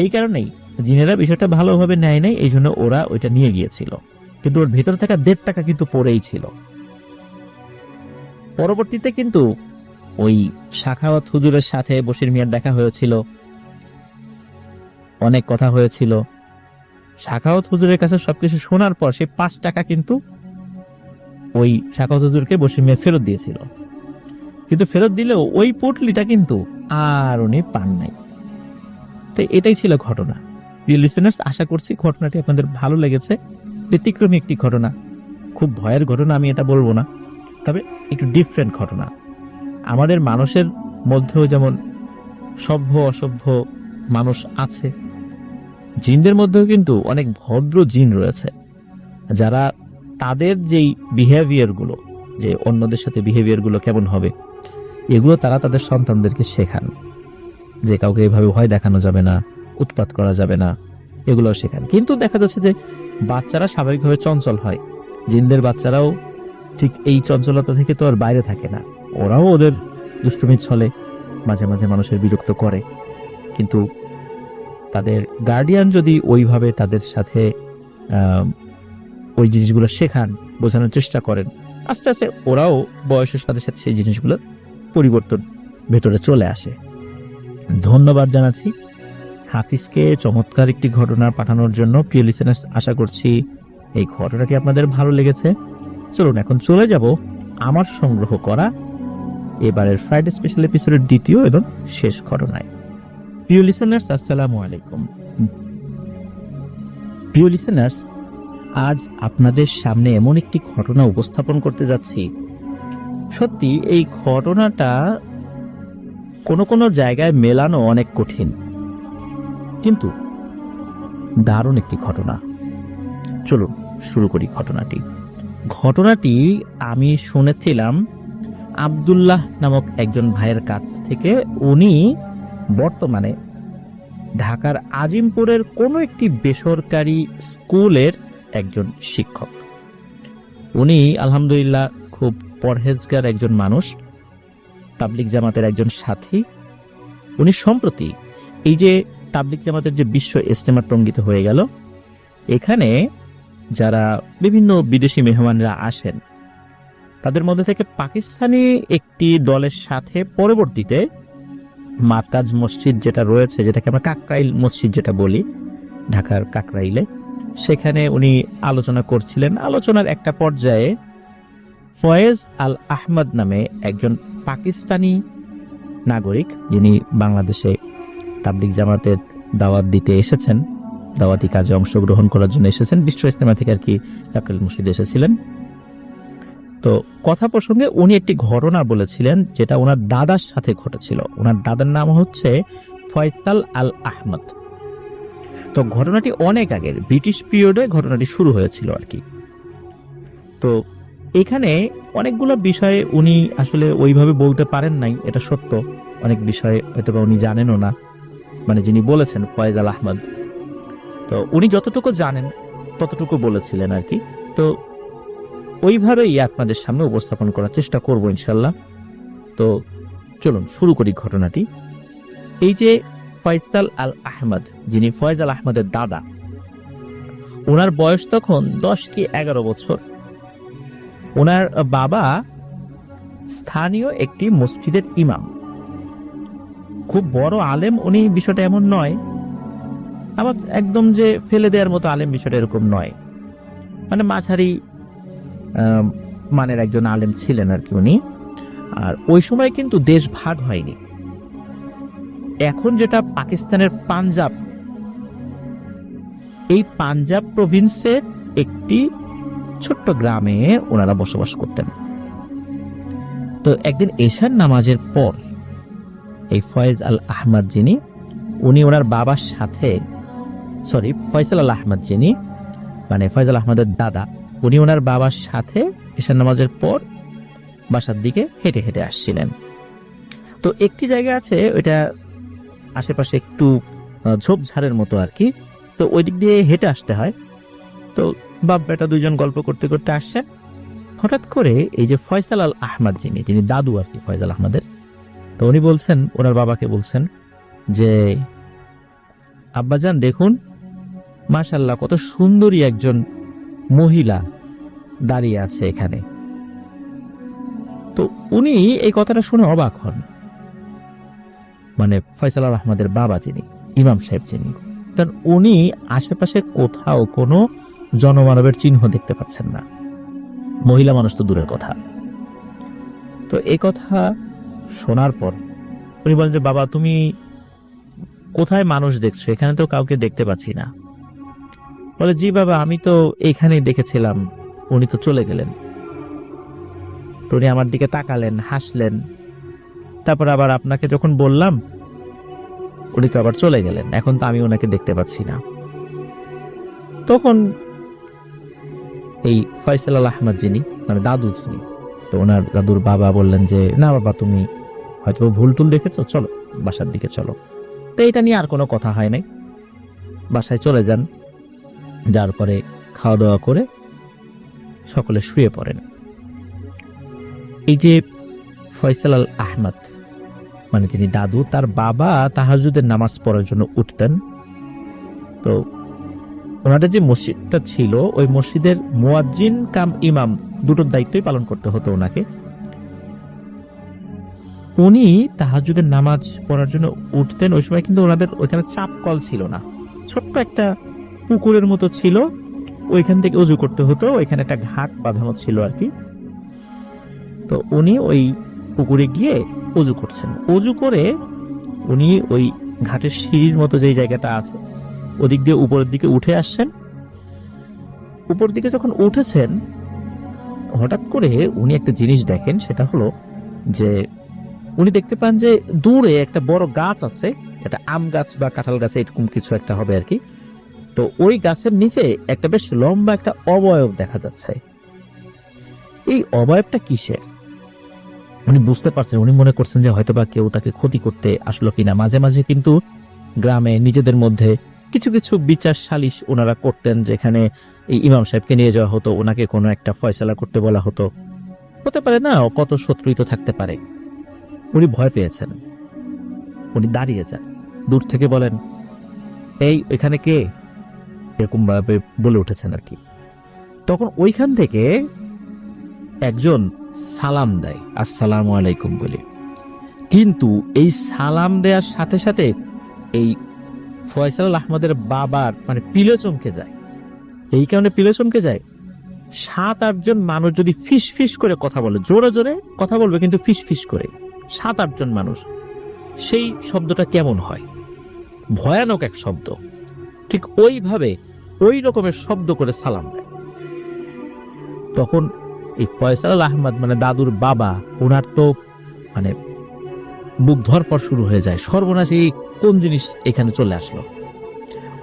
এই কারণেই জিনেরা বিষয়টা ভালোভাবে নেয় নাই, এই জন্য ওরা ওইটা নিয়ে গিয়েছিল, কিন্তু ওর ভেতর থাকা 1.5 টাকা কিন্তু পড়েই ছিল। পরবর্তীতে কিন্তু ওই সাখাওয়াত হুজুরের সাথে বশির মিয়ার দেখা হয়েছিল, অনেক কথা হয়েছিল। সাখাওয়াত হুজুরের কাছে সবকিছু শোনার পর সে 5 টাকা কিন্তু ওই সাখাওয়াত হুজুরকে বশির মিয়া ফেরত দিয়েছিল, কিন্তু ফেরত দিলেও ওই পুটলিটা কিন্তু আর উনি পান নাই। তো এটাই ছিল ঘটনা। প্রিয় লিসেনার্স, আশা করছি ঘটনাটি আপনাদের ভালো লেগেছে। ব্যতিক্রমী একটি ঘটনা, খুব ভয়ের ঘটনা আমি এটা বলবো না, তবে একটু ডিফারেন্ট ঘটনা। আমাদের মানুষের মধ্যেও যেমন সভ্য অসভ্য মানুষ আছে, জিনদের মধ্যেও কিন্তু অনেক ভদ্র জিন রয়েছে, যারা তাদের যেই বিহেভিয়ারগুলো, যে অন্যদের সাথে বিহেভিয়ারগুলো কেমন হবে, এগুলো তারা তাদের সন্তানদেরকে শেখান, যে কাউকে এভাবে ভয় দেখানো যাবে না, উৎপাত করা যাবে না, এগুলো শেখান। কিন্তু দেখা যাচ্ছে যে বাচ্চারা স্বাভাবিকভাবে চঞ্চল হয়, জিনদের বাচ্চারাও ঠিক এই চঞ্চলতা থেকে তো আর বাইরে থাকে না, ওরাও ওদের দুষ্টুমির ছলে মাঝে মাঝে মানুষের বিরক্ত করে। কিন্তু তাদের গার্ডিয়ান যদি ওইভাবে তাদের সাথে ওই জিনিসগুলো শেখান, বোঝানোর চেষ্টা করেন, আস্তে আস্তে ওরাও বয়সের সাথে সাথে সেই জিনিসগুলো পরিবর্তন ভেতরে চলে আসে। ধন্যবাদ জানাচ্ছি হাফিজকে চমৎকার একটি ঘটনা পাঠানোর জন্য। প্রিয় লিসেনার্স, আশা করছি এই ঘটনাটি আপনাদের ভালো লেগেছে। চলুন এখন চলে যাব আমার সংগ্রহ করা এবারের ফ্রাইডে স্পেশাল এপিসোডের দ্বিতীয় এবং শেষ ঘটনায়। প্রিয় লিসেনার্স, আসসালামু আলাইকুম। প্রিয় লিসেনার্স, আজ আপনাদের সামনে এমন একটি ঘটনা উপস্থাপন করতে যাচ্ছি, সত্যি এই ঘটনাটা কোনো কোনো জায়গায় মেলানো অনেক কঠিন, কিন্তু দারুণ একটি ঘটনা। চলুন শুরু করি ঘটনাটি। ঘটনাটি আমি শুনেছিলাম আব্দুল্লাহ নামক একজন ভাইয়ের কাছ থেকে। উনি বর্তমানে ঢাকার আজিমপুরের কোনো একটি বেসরকারি স্কুলের একজন শিক্ষক। উনি আলহামদুলিল্লাহ খুব পরহেজগার একজন মানুষ, তাবলিগ জামাতের একজন সাথী। উনি সম্প্রতি এই যে তাবলিগ জামাতের যে বিশ্ব ইজতেমা টঙ্গিত হয়ে গেল, এখানে যারা বিভিন্ন বিদেশি মেহমানরা আসেন, তাদের মধ্যে থেকে পাকিস্তানি একটি দলের সাথে পরবর্তীতে মারকাজ মসজিদ যেটা রয়েছে, যেটাকে আমরা কাকরাইল মসজিদ যেটা বলি ঢাকার কাকরাইলে, সেখানে উনি আলোচনা করছিলেন। আলোচনার একটা পর্যায়ে ফয়েজ আল আহমদ নামে একজন পাকিস্তানি নাগরিক, যিনি বাংলাদেশে তাবলিগ জামাতের দাওয়াত দিতে এসেছেন, দাওয়াতি কাজে অংশগ্রহণ করার জন্য এসেছেন, বিশ্ব ইজতেমা থেকে আর কি কাকরাইল মসজিদে এসেছিলেন। তো কথা প্রসঙ্গে উনি একটি ঘটনা বলেছিলেন যেটা ওনার দাদার সাথে ঘটেছিল। ওনার দাদার নাম হচ্ছে ফয়সাল আল আহমদ। তো ঘটনাটি অনেক আগের, ব্রিটিশ পিরিয়ডে ঘটনাটি শুরু হয়েছিল আর কি। তো এখানে অনেকগুলো বিষয়ে উনি আসলে ওইভাবে বলতে পারেন নাই, এটা সত্য। অনেক বিষয়ে হয়তো বা উনি জানেনও না, মানে যিনি বলেছেন ফয়েজ আল আহমদ, তো উনি যতটুকু জানেন ততটুকু বলেছিলেন আর কি। তো ওইভাবেই আপনাদের সামনে উপস্থাপন করার চেষ্টা করব ইনশাল্লাহ। তো চলুন শুরু করি ঘটনাটি। এই যে ফয়সাল আল আহমদ, যিনি ফয়েজ আল আহমদের দাদা, ওনার বয়স তখন 10 কি 11 বছর। ওনার বাবা স্থানীয় একটি মসজিদের ইমাম, খুব বড় আলেম উনি, বিষয়টা এমন নয়, আবার একদম যে ফেলে দেওয়ার মতো আলেম বিষয়টা এরকম নয়, মানে মাঝারি মানের একজন আলেম ছিলেন আর কি উনি। আর ওই সময় কিন্তু দেশ ভাগ হয়নি। এখন যেটা পাকিস্তানের পাঞ্জাব, এই পাঞ্জাব প্রভিন্সের একটি ছোট্ট গ্রামে ওনারা বসবাস করতেন। তো একদিন এশার নামাজের পর এই ফয়েজ আল আহমদ যিনি, উনি ওনার বাবার সাথে, ফয়সাল আল আহমদ যিনি, মানে ফয়েজ আল আহমদের দাদা, উনি ওনার বাবার সাথে এশার নামাজের পর বাসার দিকে হেঁটে হেঁটে আসছিলেন। তো একটি জায়গা আছে, ওইটা আশেপাশে একটু ঝোপঝাড়ের মতো আর কি, তো ওই দিক দিয়ে হেঁটে আসতে হয়। তো বাপ বেটা দুইজন গল্প করতে করতে আসছেন। হঠাৎ করে এই যে ফয়সাল আল আহমদ যিনি দাদু আর কি ফয়েজ আল আহমদের, তো উনি বলছেন, ওনার বাবাকে বলছেন যে আব্বাজান দেখুন মাশাআল্লাহ, কত সুন্দরী একজন মহিলা দাঁড়িয়ে আছে এখানে। তো উনি এই কথাটা শুনে অবাক হন, মানে ফয়সাল আল আহমদের বাবা যিনি, ইমাম সাহেব যিনি, কারণ উনি আশেপাশে কোথাও কোনো জনমানবের চিহ্ন দেখতে পাচ্ছেন না, মহিলা মানুষ তো দূরের কথা। তো এই কথা শোনার পর উনি বলেন যে, বাবা তুমি কোথায় মানুষ দেখছো? এখানে তো কাউকে দেখতে পাচ্ছি না। বলে, জি বাবা, আমি তো এইখানেই দেখেছিলাম, উনি তো চলে গেলেন। তো উনি আমার দিকে তাকালেন, হাসলেন, তারপর আবার আপনাকে যখন বললাম উনি তো আবার চলে গেলেন, এখন তো আমি ওনাকে দেখতে পাচ্ছি না। তখন এই ফয়সাল আল আহমদ যিনি, মানে দাদু যিনি, তো ওনার দাদুর বাবা বললেন যে, না বাবা, তুমি হয়তো ভুল টুল দেখেছো, চলো বাসার দিকে চলো। তো এটা নিয়ে আর কোনো কথা হয় নাই, বাসায় চলে যান। যার পরে খাওয়া দাওয়া করে সকলে শুয়ে পড়েন। এই যে ফয়সাল আল আহমদ মানে যিনি দাদু, তার বাবা তাহাজ্জুদের নামাজ পড়ার জন্য উঠতেন। তো ওনাদের যে মসজিদটা ছিল, ওই মসজিদের মুয়াজ্জিন কাম ইমাম দুটোর দায়িত্বই পালন করতে হতো ওনাকে। উনি তাহাজ্জুদের নামাজ পড়ার জন্য উঠতেন। ওই সময় কিন্তু ওনাদের ওইখানে চাপ কল ছিল না, ছোট্ট একটা পুকুরের মতো ছিল, ওইখান থেকে উজু করতে হতো, ওইখানে একটা ঘাট বাঁধানো ছিল আর কি। তো উনি ওই পুকুরে গিয়ে উজু করছেন। উজু করে উনি ওই ঘাটের সিঁড়ির মতো যেই জায়গাটা আছে ওদিক দিয়ে উপরের দিকে উঠে আসছেন। উপর দিকে যখন উঠেছেন, হঠাৎ করে উনি একটা জিনিস দেখেন, সেটা হলো যে উনি দেখতে পান যে দূরে একটা বড় গাছ আছে, একটা আম গাছ বা কাঁঠাল গাছ এরকম কিছু একটা হবে আর কি। তো ওই গাছের নিচে একটা বেশ লম্বা একটা অবয়ব দেখা যাচ্ছে। এই অবয়বটা কিসের উনি বুঝতে পারছেন। উনি মনে করছেন যে হয়তোবা কেউ তাকে ক্ষতি করতে আসলো কিনা। মাঝে মাঝে কিন্তু গ্রামে নিজেদের মধ্যে কিছু কিছু বিচার সালিশ ওনারা করতেন, যেখানে এই ইমাম সাহেবকে নিয়ে যাওয়া হতো, ওনাকে কোনো একটা ফয়সালা করতে বলা হতো। হতে পারে না, কত শত্রুই তো থাকতে পারে। উনি ভয় পেয়েছেন, উনি দাঁড়িয়ে যান, দূর থেকে বলেন, এই এখানে কে, এরকম ভাবে বলে উঠেছেন আর কি। তখন ওইখান থেকে একজন সালাম দেয়, আসসালামু আলাইকুম বলে। কিন্তু এই সালাম দেওয়ার সাথে সাথে এই ফয়সাল আহমদের বাবার মানে পিলে চমকে যায়। এই কারণে পিলে চমকে যায়, 7-8 জন মানুষ যদি ফিস ফিস করে কথা বলে, জোরে জোরে কথা বলবে কিন্তু ফিস ফিস করে, 7-8 জন মানুষ, সেই শব্দটা কেমন হয়? ভয়ানক এক শব্দ। ঠিক ওইভাবে ওই রকমের শব্দ করে সালাম দেয়। তখন এই ফয়সাল আহমদ মানে দাদুর বাবা, ওনার তো মানে বুক ধরপর শুরু হয়ে যায়, সর্বনাশী কোন জিনিস এখানে চলে আসলো।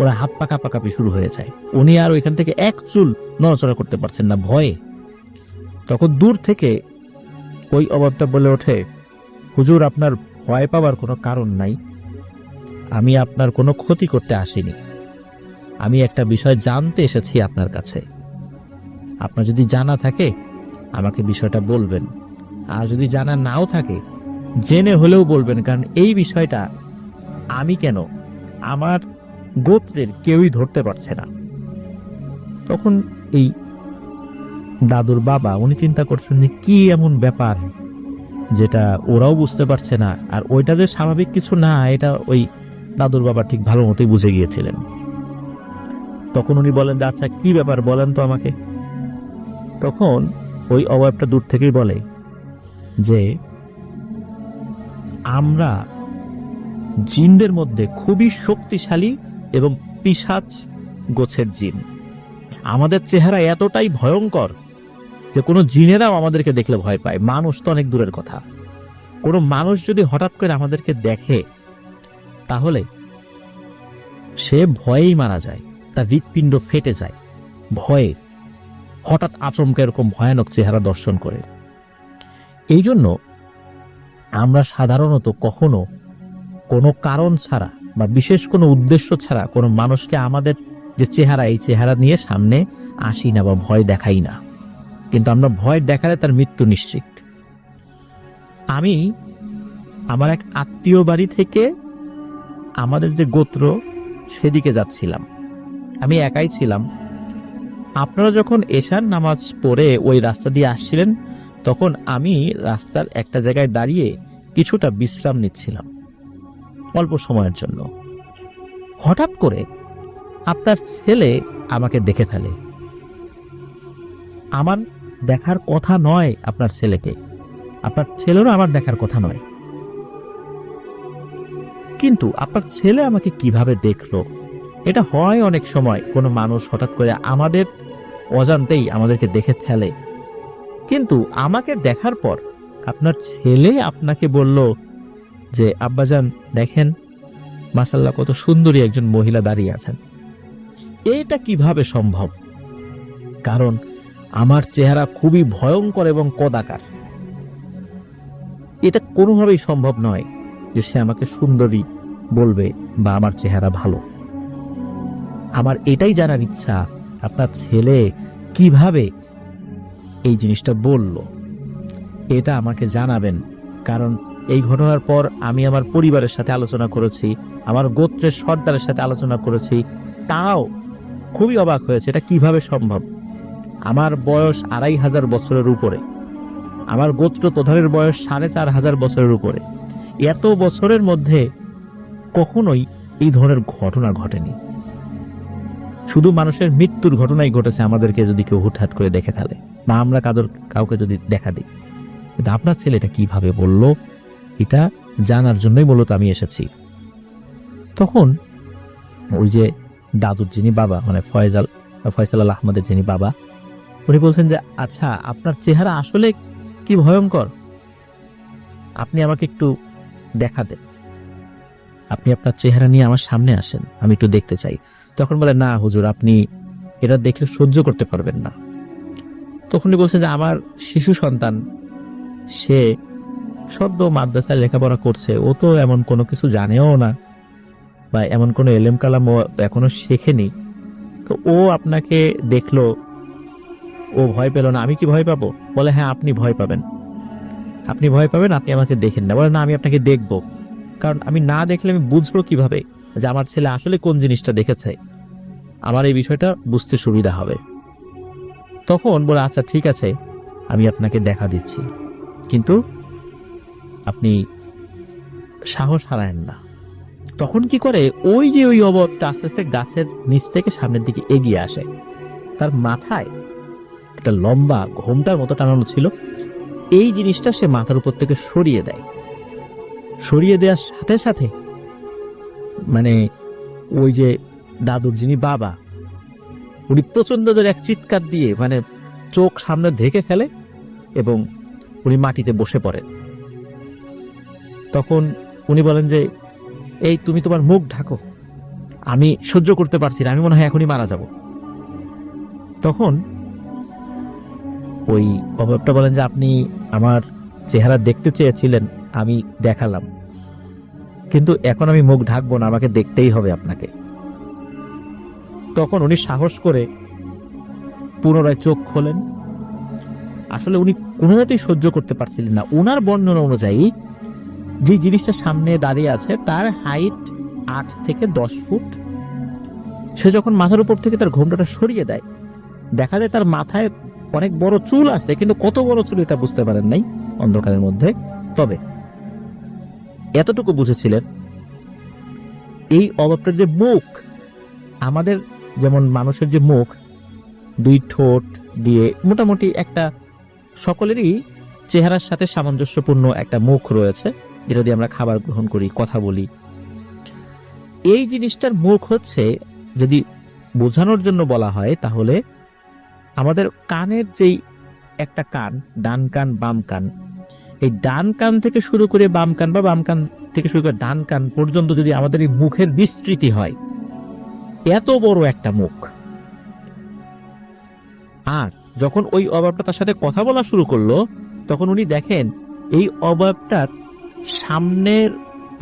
ওরা হাত পা কাঁপাকাঁপি শুরু হয়ে যায়। উনি আর ওইখান থেকে এক চুল নড়াচড়া করতে পারছেন না ভয়ে। তখন দূর থেকে ওই অবয়বটা বলে ওঠে, হুজুর, আপনার ভয় পাওয়ার কোনো কারণ নাই, আমি আপনার কোনো ক্ষতি করতে আসিনি, আমি একটা বিষয় জানতে এসেছি আপনার কাছে। আপনার যদি জানা থাকে আমাকে বিষয়টা বলবেন, আর যদি জানা নাও থাকে জেনে হলেও বলবেন, কারণ এই বিষয়টা আমি কেন, আমার গোত্রের কেউই ধরতে পারছে না। তখন এই দাদুর বাবা উনি চিন্তা করছেন যে কি এমন ব্যাপার যেটা ওরাও বুঝতে পারছে না, আর ওইটা যে স্বাভাবিক কিছু না এটা ওই দাদুর বাবা ঠিক ভালো মতোই বুঝে গিয়েছিলেন। তখন উনি বলেন যে, আচ্ছা কি ব্যাপার বলেন তো আমাকে। তখন ওই অবয়বটা দূর থেকেই বলে যে, আমরা জিনদের মধ্যে খুবই শক্তিশালী এবং পিশাচ গোছের জিন। আমাদের চেহারা এতটাই ভয়ঙ্কর যে কোনো জিনেরাও আমাদেরকে দেখলে ভয় পায়, মানুষ তো অনেক দূরের কথা। কোনো মানুষ যদি হঠাৎ করে আমাদেরকে দেখে তাহলে সে ভয়েই মারা যায়, তার হৃৎপিণ্ড ফেটে যায় ভয়ে, হঠাৎ আচমকা এরকম ভয়ানক চেহারা দর্শন করে। এই জন্য আমরা সাধারণত কখনো কোনো কারণ ছাড়া বা বিশেষ কোনো উদ্দেশ্য ছাড়া কোনো মানুষকে আমাদের যে চেহারা, এই চেহারা নিয়ে সামনে আসি না বা ভয় দেখাই না, কিন্তু আমরা ভয় দেখালে তার মৃত্যু নিশ্চিত। আমি আমার এক আত্মীয় বাড়ি থেকে আমাদের যে গোত্র সেদিকে যাচ্ছিলাম, আমি একাই ছিলাম। আপনারা যখন এশার নামাজ পড়ে ওই রাস্তা দিয়ে আসছিলেন, তখন আমি রাস্তার একটা জায়গায় দাঁড়িয়ে কিছুটা বিশ্রাম নিচ্ছিলাম অল্প সময়ের জন্য। হঠাৎ করে আপনার ছেলে আমাকে দেখে ফেলে। আমার দেখার কথা নয় আপনার ছেলেকে, আপনার ছেলেরও আমার দেখার কথা নয়, কিন্তু আপনার ছেলে আমাকে কিভাবে দেখলো? এটা হয় অনেক সময়, কোনো মানুষ হঠাৎ করে আমাদের অজান্তেই আমাদেরকে দেখে ফেলে, কিন্তু আমাকে দেখার পর আপনার ছেলে আপনাকে বলল যে আব্বাজান দেখেন, মাশাআল্লাহ কত সুন্দরী একজন মহিলা দাঁড়িয়ে আছেন। এটা কিভাবে সম্ভব? কারণ আমার চেহারা খুবই ভয়ঙ্কর এবং কদাকার। এটা কোনোভাবেই সম্ভব নয় যে সে আমাকে সুন্দরী বলবে বা আমার চেহারা ভালো। আমার এটাই জানার ইচ্ছা, আপনার ছেলে কিভাবে এই জিনিসটা বলল, এটা আমাকে জানাবেন। কারণ এই ঘটনার পর আমি আমার পরিবারের সাথে আলোচনা করেছি, আমার গোত্রের সর্দারের সাথে আলোচনা করেছি, তাও খুবই অবাক হয়েছে এটা কিভাবে সম্ভব। আমার বয়স 2500 বছরের উপরে, আমার গোত্র প্রধানের বয়স 4500 বছরের উপরে। এত বছরের মধ্যে কখনোই এই ধরনের ঘটনা ঘটেনি। শুধু মানুষের মৃত্যুর ঘটনাই ঘটেছে আমাদেরকে যদি কেউ হুটহাট করে দেখে ফেলে বা আমরা কাউকে যদি দেখা দিই। কিন্তু আপনার ছেলে এটা কিভাবে বলল, এটা জানার জন্যই মূলত আমি এসেছি। তখন ওই যে দাদুর যিনি বাবা, মানে ফয়সাল আল আহমদের যিনি বাবা, উনি বলছেন যে আচ্ছা আপনার চেহারা আসলে কি ভয়ঙ্কর, আপনি আমাকে একটু দেখা দেন, আপনি আপনার চেহারা নিয়ে আমার সামনে আসেন, আমি একটু দেখতে চাই। তখন বলে না হুজুর, আপনি এটা দেখলে সহ্য করতে পারবেন না। তখন উনি বলছেন যে আমার শিশু সন্তান, সে সদ্য মাদ্রাসায় লেখাপড়া করছে, ও তো এমন কোনো কিছু জানেও না বা এমন কোনো এলেম কালাম ও এখনো শেখেনি, তো ও আপনাকে দেখলো, ও ভয় পেল না, আমি কি ভয় পাবো? বলে হ্যাঁ আপনি ভয় পাবেন, আপনি ভয় পাবেন, আপনি আমাকে দেখেন না। বলে না আমি আপনাকে দেখবো, কারণ আমি না দেখলে আমি বুঝবো কিভাবে যে আমার ছেলে আসলে কোন জিনিসটা দেখেছে, আমার এই বিষয়টা বুঝতে সুবিধা হবে। তখন বলে আচ্ছা ঠিক আছে, আমি আপনাকে দেখা দিচ্ছি, কিন্তু আপনি সাহস হারায়েন না। তখন কি করে, ওই যে ওই অবয়বটা আস্তে আস্তে গাছের নিচ থেকে সামনের দিকে এগিয়ে আসে। তার মাথায় একটা লম্বা ঘোমটার মতো টানানো ছিল, এই জিনিসটা সে মাথার উপর থেকে সরিয়ে দেয়। সরিয়ে দেওয়ার সাথে সাথে মানে ওই যে দাদুর যিনি বাবা, উনি প্রচন্ড এক চিৎকার দিয়ে মানে চোখ সামনে ঢেকে ফেলে এবং উনি মাটিতে বসে পড়েন। তখন উনি বলেন যে এই তুমি তোমার মুখ ঢাকো, আমি সহ্য করতে পারছি না, আমি মনে হয় এখনই মারা যাব। তখন ওই অবয়বটা বলেন যে আপনি আমার চেহারা দেখতে চেয়েছিলেন, আমি দেখালাম, কিন্তু এখন আমি মুখ ঢাকবো না, আমাকে দেখতেই হবে আপনাকে। তখন উনি সাহস করে পুনরায় চোখ খোলেন। আসলে উনি কোনোমতেই সহ্য করতে পারছিলেন না। ওনার বর্ণনা অনুযায়ী যে জিনিসটা সামনে দাঁড়িয়ে আছে তার হাইট 8 থেকে 10 ফুট। সে যখন মাথার উপর থেকে তার ঘোমটাটা সরিয়ে দেয়, দেখা যায় তার মাথায় অনেক বড় চুল আছে, কিন্তু কত বড় চুল এটা বুঝতে পারেন নাই অন্ধকারের মধ্যে। তবে এতটুকু বুঝেছিলেন এই অবয়বটার যে মুখ, আমাদের যেমন মানুষের যে মুখ, 2 ঠোঁট দিয়ে মোটামুটি একটা সকলেরই চেহারার সাথে সামঞ্জস্যপূর্ণ একটা মুখ রয়েছে, যেটা দিয়ে আমরা খাবার গ্রহণ করি, কথা বলি। এই জিনিসটার মুখ হচ্ছে, যদি বোঝানোর জন্য বলা হয় তাহলে আমাদের কানের যেই একটা কান, ডান কান বাম কান, এই ডান কান থেকে শুরু করে বাম কান বা বাম কান থেকে শুরু করে ডান কান পর্যন্ত যদি আমাদের এই মুখের বিস্তৃতি হয়, এত বড় একটা মুখ। আর যখন ওই অবয়বটা তার সাথে কথা বলা শুরু করলো, তখন উনি দেখেন এই অবয়বটার সামনের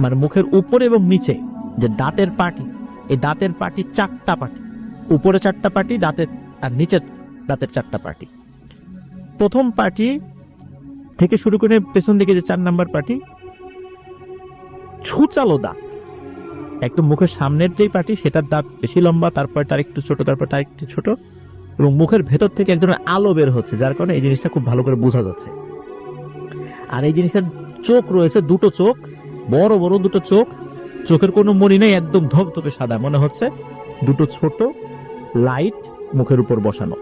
মানে মুখের উপরে এবং নিচে যে দাঁতের পাটি, এই দাঁতের পাটি 4টা পাটি, উপরে 4টা পাটি দাঁতের, আর নিচে দাঁতের 4টা পাটি। প্রথম পাটি থেকে শুরু করে পেছন দিকে যে 4 নাম্বার পাটি, ছুচালো দাঁত, একদম মুখের সামনের যেই পাটি সেটার দাঁত বেশি লম্বা, তারপর তার একটু ছোট, তারপর তার একটু ছোট, এবং মুখের ভেতর থেকে এক ধরনের আলো বের হচ্ছে, যার কারণে এই জিনিসটা খুব ভালো করে বোঝা যাচ্ছে। আর এই জিনিসটার চোখ রয়েছে, দুটো চোখ, বড় বড় দুটো চোখ, চোখের কোনো মনি নেই, একদম ধপধপে সাদা, মনে হচ্ছে দুটো ছোট লাইট মুখের উপর বসানো।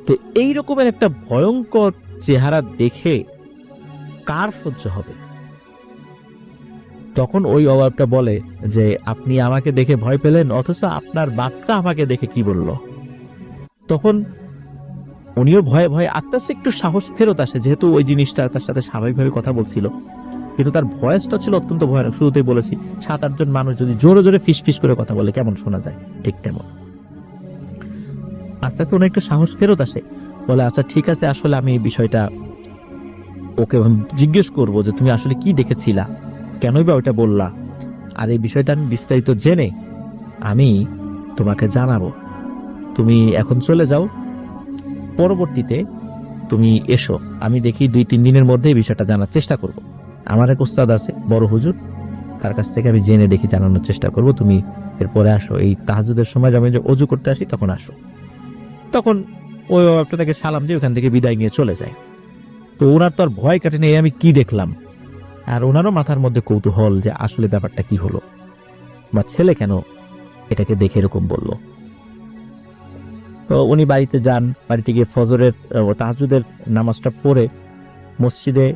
তো এই রকমের একটা ভয়ঙ্কর চেহারা দেখে কার সহ্য হবে? তখন ওই অভাবটা বলে যে আপনি আমাকে দেখে ভয় পেলেন, অথচ আপনার বাচ্চা আমাকে দেখে কি বলল। তখন উনিও ভয়ে ভয়ে আস্তে আস্তে একটু সাহস ফেরত আসে, যেহেতু ওই জিনিসটা তার সাথে স্বাভাবিকভাবে কথা বলছিল, কিন্তু তার ভয়েসটা ছিল অত্যন্ত ভয়ানক। শুরুতেই বলেছি 7-8 জন মানুষ যদি জোরে জোরে ফিস ফিস করে কথা বলে কেমন শোনা যায়, ঠিক তেমন। আস্তে আস্তে ওনার একটু সাহস ফেরত আসে, বলে আচ্ছা ঠিক আছে, আসলে আমি এই বিষয়টা ওকে জিজ্ঞেস করবো যে তুমি আসলে কি দেখেছিলা, কেনই বা ওইটা বললা, আর এই বিষয়টা আমি বিস্তারিত জেনে আমি তোমাকে জানাবো। তুমি এখন চলে যাও, পরবর্তীতে তুমি এসো, আমি দেখি 2-3 দিনের মধ্যে এই বিষয়টা জানার চেষ্টা করব। আমার এক উস্তাদ আছে বড় হুজুর, তার কাছ থেকে আমি জেনে দেখি, জানানোর চেষ্টা করব। তুমি এরপরে আসো, এই তাহাজ্জুদের সময় আমি যে ওযু করতে আসি তখন আসো। তখন ওই একটা তাকে সালাম দিয়ে ওখান থেকে বিদায় নিয়ে চলে যায়। তো ওনার তো আর ভয় কাটেনি আমি কি দেখলাম, আর ওনারও মাথার মধ্যে কৌতূহল যে আসলে ব্যাপারটা কি হলো, বা ছেলে কেন এটাকে দেখে এরকম বলল। তো উনি বাড়িতে যান, বাড়িতে গিয়ে ফজরের তাহাজ্জুদের নামাজটা পড়ে মসজিদে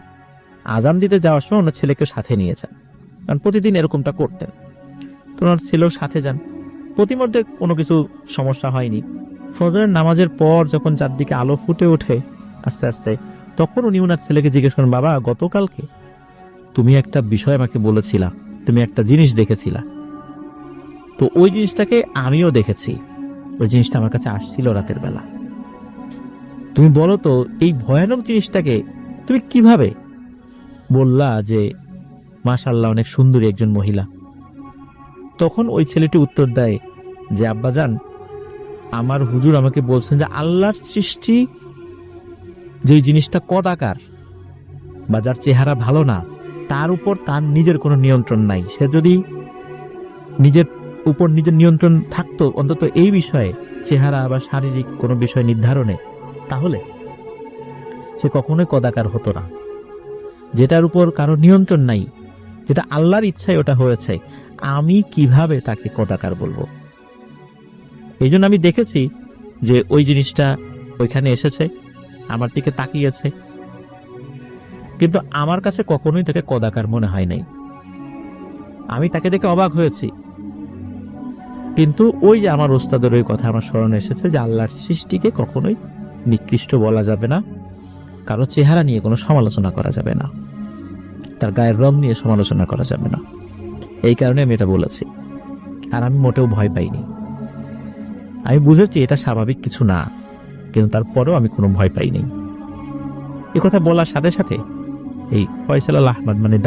আজান দিতে যাওয়ার সময় ওনার ছেলেকে সাথে নিয়েছেন, কারণ প্রতিদিন এরকমটা করতেন। তো ওনার ছেলেও সাথে যান, প্রতিমধ্যে কোনো কিছু সমস্যা হয়নি। ফজরের নামাজের পর যখন চারদিকে আলো ফুটে ওঠে আস্তে আস্তে, তখন উনি ওনার ছেলেকে জিজ্ঞেস করেন, বাবা গতকালকে তুমি একটা বিষয় আমাকে বলেছিলা, তুমি একটা জিনিস দেখেছিলা, তো ওই জিনিসটাকে আমিও দেখেছি, ওই জিনিসটা আমার কাছে আসছিল রাতের বেলা। তুমি বলো তো এই ভয়ানক জিনিসটাকে তুমি কিভাবে বললা যে মাশাআল্লাহ অনেক সুন্দরী একজন মহিলা? তখন ওই ছেলেটি উত্তর দেয় যে আব্বাজান, আমার হুজুর আমাকে বলছেন যে আল্লাহর সৃষ্টি যে জিনিসটা কদাকার বা যার চেহারা ভালো না, তার উপর তার নিজের কোনো নিয়ন্ত্রণ নাই। সে যদি নিজের উপর নিজের নিয়ন্ত্রণ থাকতো অন্তত এই বিষয়ে, চেহারা বা শারীরিক কোনো বিষয় নির্ধারণে, তাহলে সে কখনোই কদাকার হতো না। যেটার উপর কারো নিয়ন্ত্রণ নাই, যেটা আল্লাহর ইচ্ছায় ওটা হয়েছে, আমি কিভাবে তাকে কদাকার বলবো? এই জন্য আমি দেখেছি যে ওই জিনিসটা ওইখানে এসেছে, আমার দিকে তাকিয়েছে, কিন্তু আমার কাছে কখনোই তাকে কদাকার মনে হয় নাই। আমি তাকে দেখে অবাক হয়েছি, কিন্তু ওই যে আমার ওস্তাদের ওই কথা আমার স্মরণে এসেছে যে আল্লাহর সৃষ্টিকে কখনোই নিকৃষ্ট বলা যাবে না, কারো চেহারা নিয়ে কোনো সমালোচনা করা যাবে না, তার গায়ের রং নিয়ে সমালোচনা করা যাবে না। এই কারণে আমি এটা বলেছি। আর আমি মোটেও ভয় পাইনি। আমি বুঝেছি এটা স্বাভাবিক কিছু না, কিন্তু তারপরেও আমি কোনো ভয় পাইনি। এ কথা বলার সাথে সাথে এই ফয়সাল আল আহমদ মানে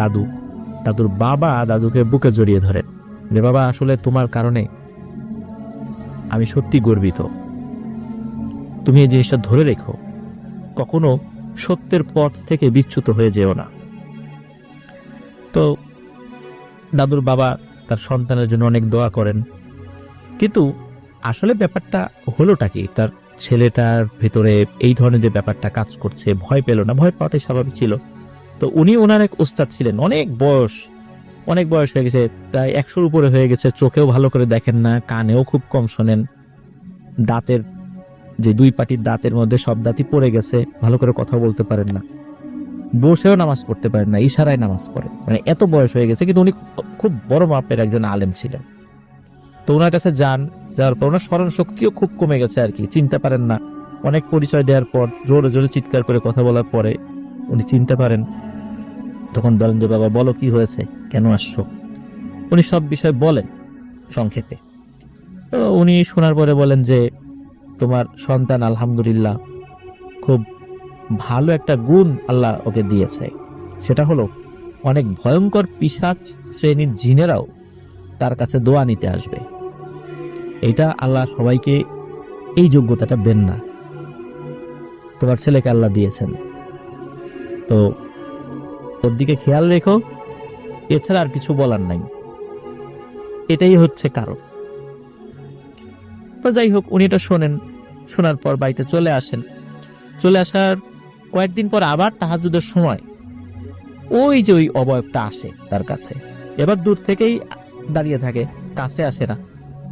দাদুর বাবা দাদুকে বুকে জড়িয়ে ধরেন যে বাবা আসলে তোমার কারণে আমি সত্যি গর্বিত, তুমি এই জিনিসটা ধরে রেখো, কখনো সত্যের পথ থেকে বিচ্যুত হয়ে যেও না। তো দাদুর বাবা তার সন্তানের জন্য অনেক দোয়া করেন, কিন্তু আসলে ব্যাপারটা হলোটা কি, তার ছেলেটার ভেতরে এই ধরনের যে ব্যাপারটা কাজ করছে, ভয় পেল না, ভয় পাওয়াটাই স্বাভাবিক ছিল। তো উনি ওনার এক ওস্তাদ ছিলেন, অনেক বয়স হয়ে গেছে, প্রায় 100-র উপরে হয়ে গেছে, চোখেও ভালো করে দেখেন না, কানেও খুব কম শোনেন, দাঁতের যে 2 পাটির দাঁতের মধ্যে সব দাঁতই পড়ে গেছে, ভালো করে কথা বলতে পারেন না, বসেও নামাজ পড়তে পারেন না, ইশারায় নামাজ পড়ে, মানে এত বয়স হয়ে গেছে, কিন্তু উনি খুব বড় মাপের একজন আলেম ছিলেন। তো ওনার কাছে যাওয়ার পর ওনার স্মরণ শক্তিও খুব কমে গেছে আর কি, চিনতে পারেন না। অনেক পরিচয় দেওয়ার পর, জোরে জোরে চিৎকার করে কথা বলার পরে উনি চিনতে পারেন। তখন বলেন যে বাবা বলো কি হয়েছে, কেন আসছো? উনি সব বিষয় বলেন সংক্ষেপে। তো উনি শোনার পরে বলেন যে তোমার সন্তান আলহামদুলিল্লাহ খুব ভালো একটা গুণ আল্লাহ ওকে দিয়েছে, সেটা হলো অনেক ভয়ঙ্কর পিশাচ শ্রেণীর জিনেরাও তার কাছে দোয়া নিতে আসবে। এটা আল্লাহ সবাইকে এই যোগ্যতাটা দেন না, তোমার ছেলেকে আল্লাহ দিয়েছেন, তো ওর দিকে খেয়াল রেখো, এছাড়া আর কিছু বলার নাই। এটাই হচ্ছে কারণ। তো যাই হোক, উনি এটা শোনেন, শোনার পর বাড়িতে চলে আসেন। চলে আসার কয়েকদিন পর আবার তাহাজ্জুদের সময় ওই যে ওই অবয়বটা আসে তার কাছে। এবার দূর থেকেই দাঁড়িয়ে থাকে, কাছে আসে না।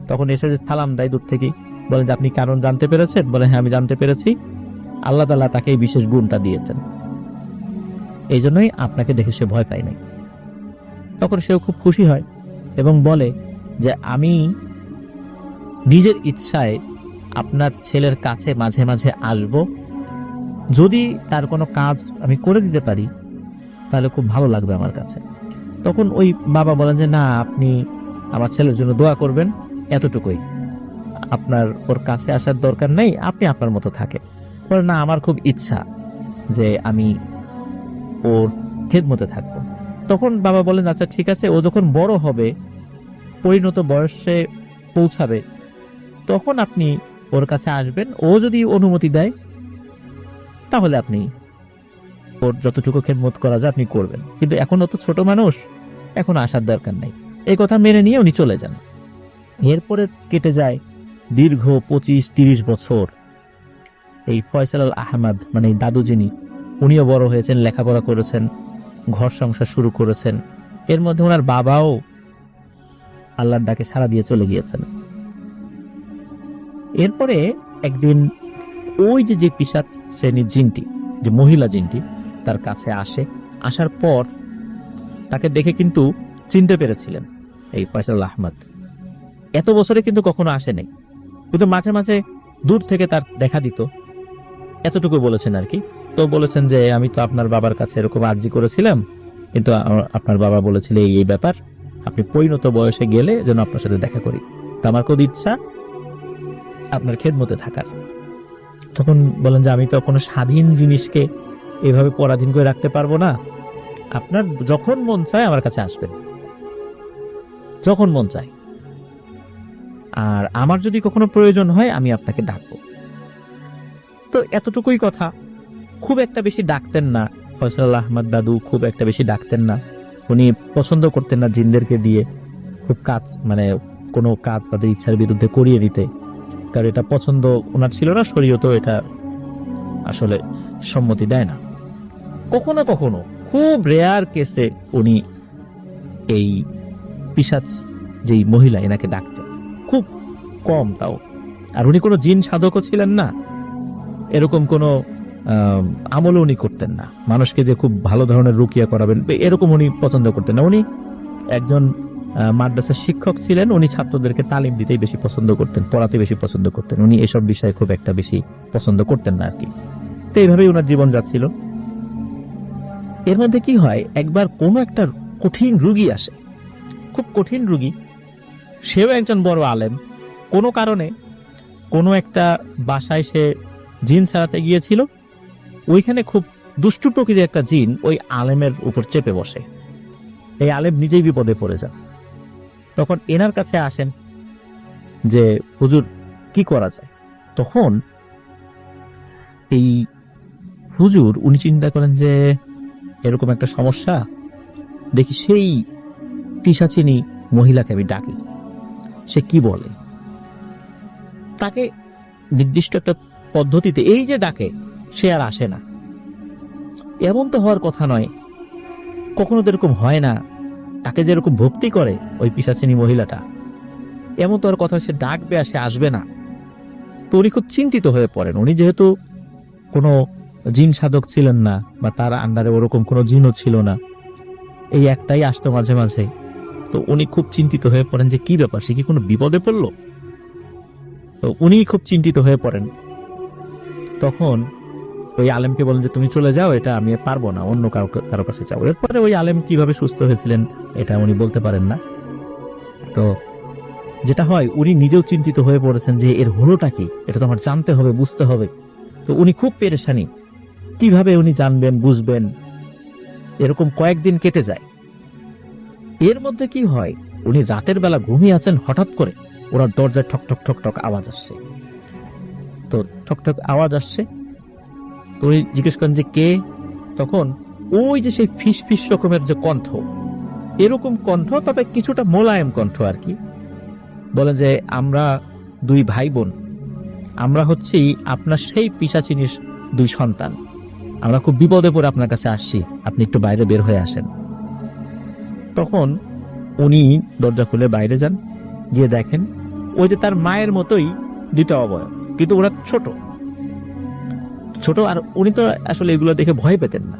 তখন এসে যে সালাম দেয় দূর থেকেই, বলেন যে আপনি কারণ জানতে পেরেছেন? বলে হ্যাঁ আমি জানতে পেরেছি, আল্লাহ তাআলা তাকে এই বিশেষ গুণটা দিয়েছেন, এই জন্যই আপনাকে দেখে সে ভয় পায় নাই। তখন সেও খুব খুশি হয় এবং বলে যে আমি নিজের ইচ্ছায় আপনার ছেলের কাছে মাঝে মাঝে আসব, যদি তার কোনো কাজ আমি করে দিতে পারি তাহলে খুব ভালো লাগবে আমার কাছে। তখন ওই বাবা বলেন যে না, আপনি আমার ছেলের জন্য দোয়া করবেন, এতটুকুই, আপনার ওর কাছে আসার দরকার নেই, আপনি আপনার মতো থাকেন। বলে না, আমার খুব ইচ্ছা যে আমি ওর খেদমতে থাকবো। তখন বাবা বলেন আচ্ছা ঠিক আছে, ও যখন বড় হবে, পরিণত বয়সে পৌঁছাবে, তখন আপনি ওর কাছে আসবেন, ও যদি অনুমতি দেয় তাহলে আপনি ওর যতটুকু খেদমত করা যায় আপনি করবেন, কিন্তু এখন ও তো ছোট মানুষ, এখন আসার দরকার নেই। এই কথা মেনে নিয়ে উনি চলে যান। এরপরে কেটে যায় দীর্ঘ 25-30 বছর। এই ফয়সাল আল আহমদ মানে এই দাদু যিনি, উনিও বড় হয়েছেন, লেখাপড়া করেছেন, ঘর সংসার শুরু করেছেন। এর মধ্যে ওনার বাবাও আল্লাহর ডাকে সাড়া দিয়ে চলে গিয়েছেন। এরপরে একদিন ওই যে পিশাচ শ্রেণীর জিনটি, যে মহিলা জিনটি তার কাছে আসে। আসার পর তাকে দেখে কিন্তু চিনতে পেরেছিলেন এই ফয়সাল আহমদ। এত বছরে কিন্তু কখনো আসে নাই, কিন্তু মাঝে মাঝে দূর থেকে তার দেখা দিত, এতটুকু বলেছেন আর কি। তো বলেছেন যে আমি তো আপনার বাবার কাছে এরকম আর্জি করেছিলাম, কিন্তু আপনার বাবা বলেছিল এই ব্যাপার, আপনি পরিণত বয়সে গেলে যেন আপনার সাথে দেখা করি, তো আমার খুব ইচ্ছা আপনার খেদমতে থাকার। তখন বলেন যে আমি তো কোনো স্বাধীন জিনিসকে এভাবে পরাধীন করে রাখতে পারবো না, আপনার যখন মন চায় আমার কাছে আসবেন, যখন মন চায়, আর আমার যদি কখনো প্রয়োজন হয় আমি আপনাকে ডাকবো। তো এতটুকুই কথা, খুব একটা বেশি ডাকতেন না ফয়সাল আহমদ দাদু, খুব একটা বেশি ডাকতেন না। উনি পছন্দ করতেন না জিনদেরকে দিয়ে খুব কাজ, মানে কোনো কাজ তাদের ইচ্ছার বিরুদ্ধে করিয়ে নিতে, কারণ এটা পছন্দ ওনার ছিল না, শরীয়তও এটা আসলে সম্মতি দেয় না। কখনো কখনো খুব রেয়ার কেসে উনি এই পিশাচ যেই মহিলা এনাকে ডাকতেন, খুব কম তাও। আর উনি কোনো জিন সাধকও ছিলেন না, এরকম কোনো আমলও উনি করতেন না, মানুষকে দিয়ে খুব ভালো ধরনের রুকিয়া করাবেন এরকম উনি পছন্দ করতেন না। উনি একজন মাদ্রাসার শিক্ষক ছিলেন, উনি ছাত্রদেরকে তালিম দিতেই বেশি পছন্দ করতেন, পড়াতে বেশি পছন্দ করতেন, উনি এসব বিষয়ে খুব একটা বেশি পছন্দ করতেন না আর কি। তো এইভাবেই ওনার জীবন যাচ্ছিল। এর মধ্যে কি হয়, একবার কোনো একটা কঠিন রুগী আসে, খুব কঠিন রুগী, সেও একজন বড় আলেম। কোনো কারণে কোনো একটা বাসায় সে জিন সারাতে গিয়েছিল, ওইখানে খুব দুষ্টু প্রকৃতির একটা জিন ওই আলেমের উপর চেপে বসে, এই আলেম নিজেই বিপদে পড়ে যান। তখন এনার কাছে আসেন যে হুজুর কি করা যায়। তখন এই হুজুর উনি চিন্তা করেন যে এরকম একটা সমস্যা, দেখি সেই পিশাচিনী মহিলাকে আমি ডাকি, সে কি বলে। তাকে নির্দিষ্ট একটা পদ্ধতিতে এই যে ডাকে, সে আর আসে না। এমন তো হওয়ার কথা নয়, কখনো তো এরকম হয় না, তাকে যেরকম ভক্তি করে ওই পিশাচিনী মহিলাটা, এমন তো আর কথা, সে ডাকবে আর সে আসবে না। তো উনি খুব চিন্তিত হয়ে পড়েন। উনি যেহেতু কোনো জিন সাধক ছিলেন না, বা তার আন্ডারে ওরকম কোনো জিনও ছিল না, এই একটাই আসতো মাঝে মাঝে। তো উনি খুব চিন্তিত হয়ে পড়েন যে কি ব্যাপার, সে কি কোনো বিপদে পড়লো। তো উনি খুব চিন্তিত হয়ে পড়েন। তখন ওই আলেমকে বলেন যে তুমি চলে যাও, এটা আমি পারবো না, অন্য কারো কাছে যাও। এরপরে ওই আলেম কিভাবে সুস্থ হয়েছিলেন এটা উনি বলতে পারেন না। তো যেটা হয়, উনি নিজেও চিন্তিত হয়ে পড়েছেন যে এর হলোটা কি, এটা তো আমার জানতে হবে, বুঝতে হবে। তো উনি খুব পেরেশানি, কিভাবে উনি জানবেন, বুঝবেন। এরকম কয়েকদিন কেটে যায়। এর মধ্যে কি হয়, উনি রাতের বেলা ঘুমিয়ে আছেন, হঠাৎ করে ওনার দরজায় ঠক ঠক ঠক ঠক আওয়াজ আসছে। তো ঠক ঠক আওয়াজ আসছে, তো উনি জিজ্ঞেস করেন যে কে। তখন ওই যে সেই ফিস ফিস রকমের যে কণ্ঠ, এরকম কণ্ঠ, তবে কিছুটা মোলায়েম কণ্ঠ আর কি, বলেন যে আমরা 2 ভাই বোন, আমরা হচ্ছি আপনার সেই পিশাচিনীর 2 সন্তান, আমরা খুব বিপদে পড়ে আপনার কাছে আসছি, আপনি একটু বাইরে বের হয়ে আসেন। তখন উনি দরজা খুলে বাইরে যান, গিয়ে দেখেন ওই যে তার মায়ের মতোই 2টা অবয়ব, কিন্তু ওরা ছোট ছোট, আর উনি তো আসলে এগুলো দেখে ভয় পেতেন না।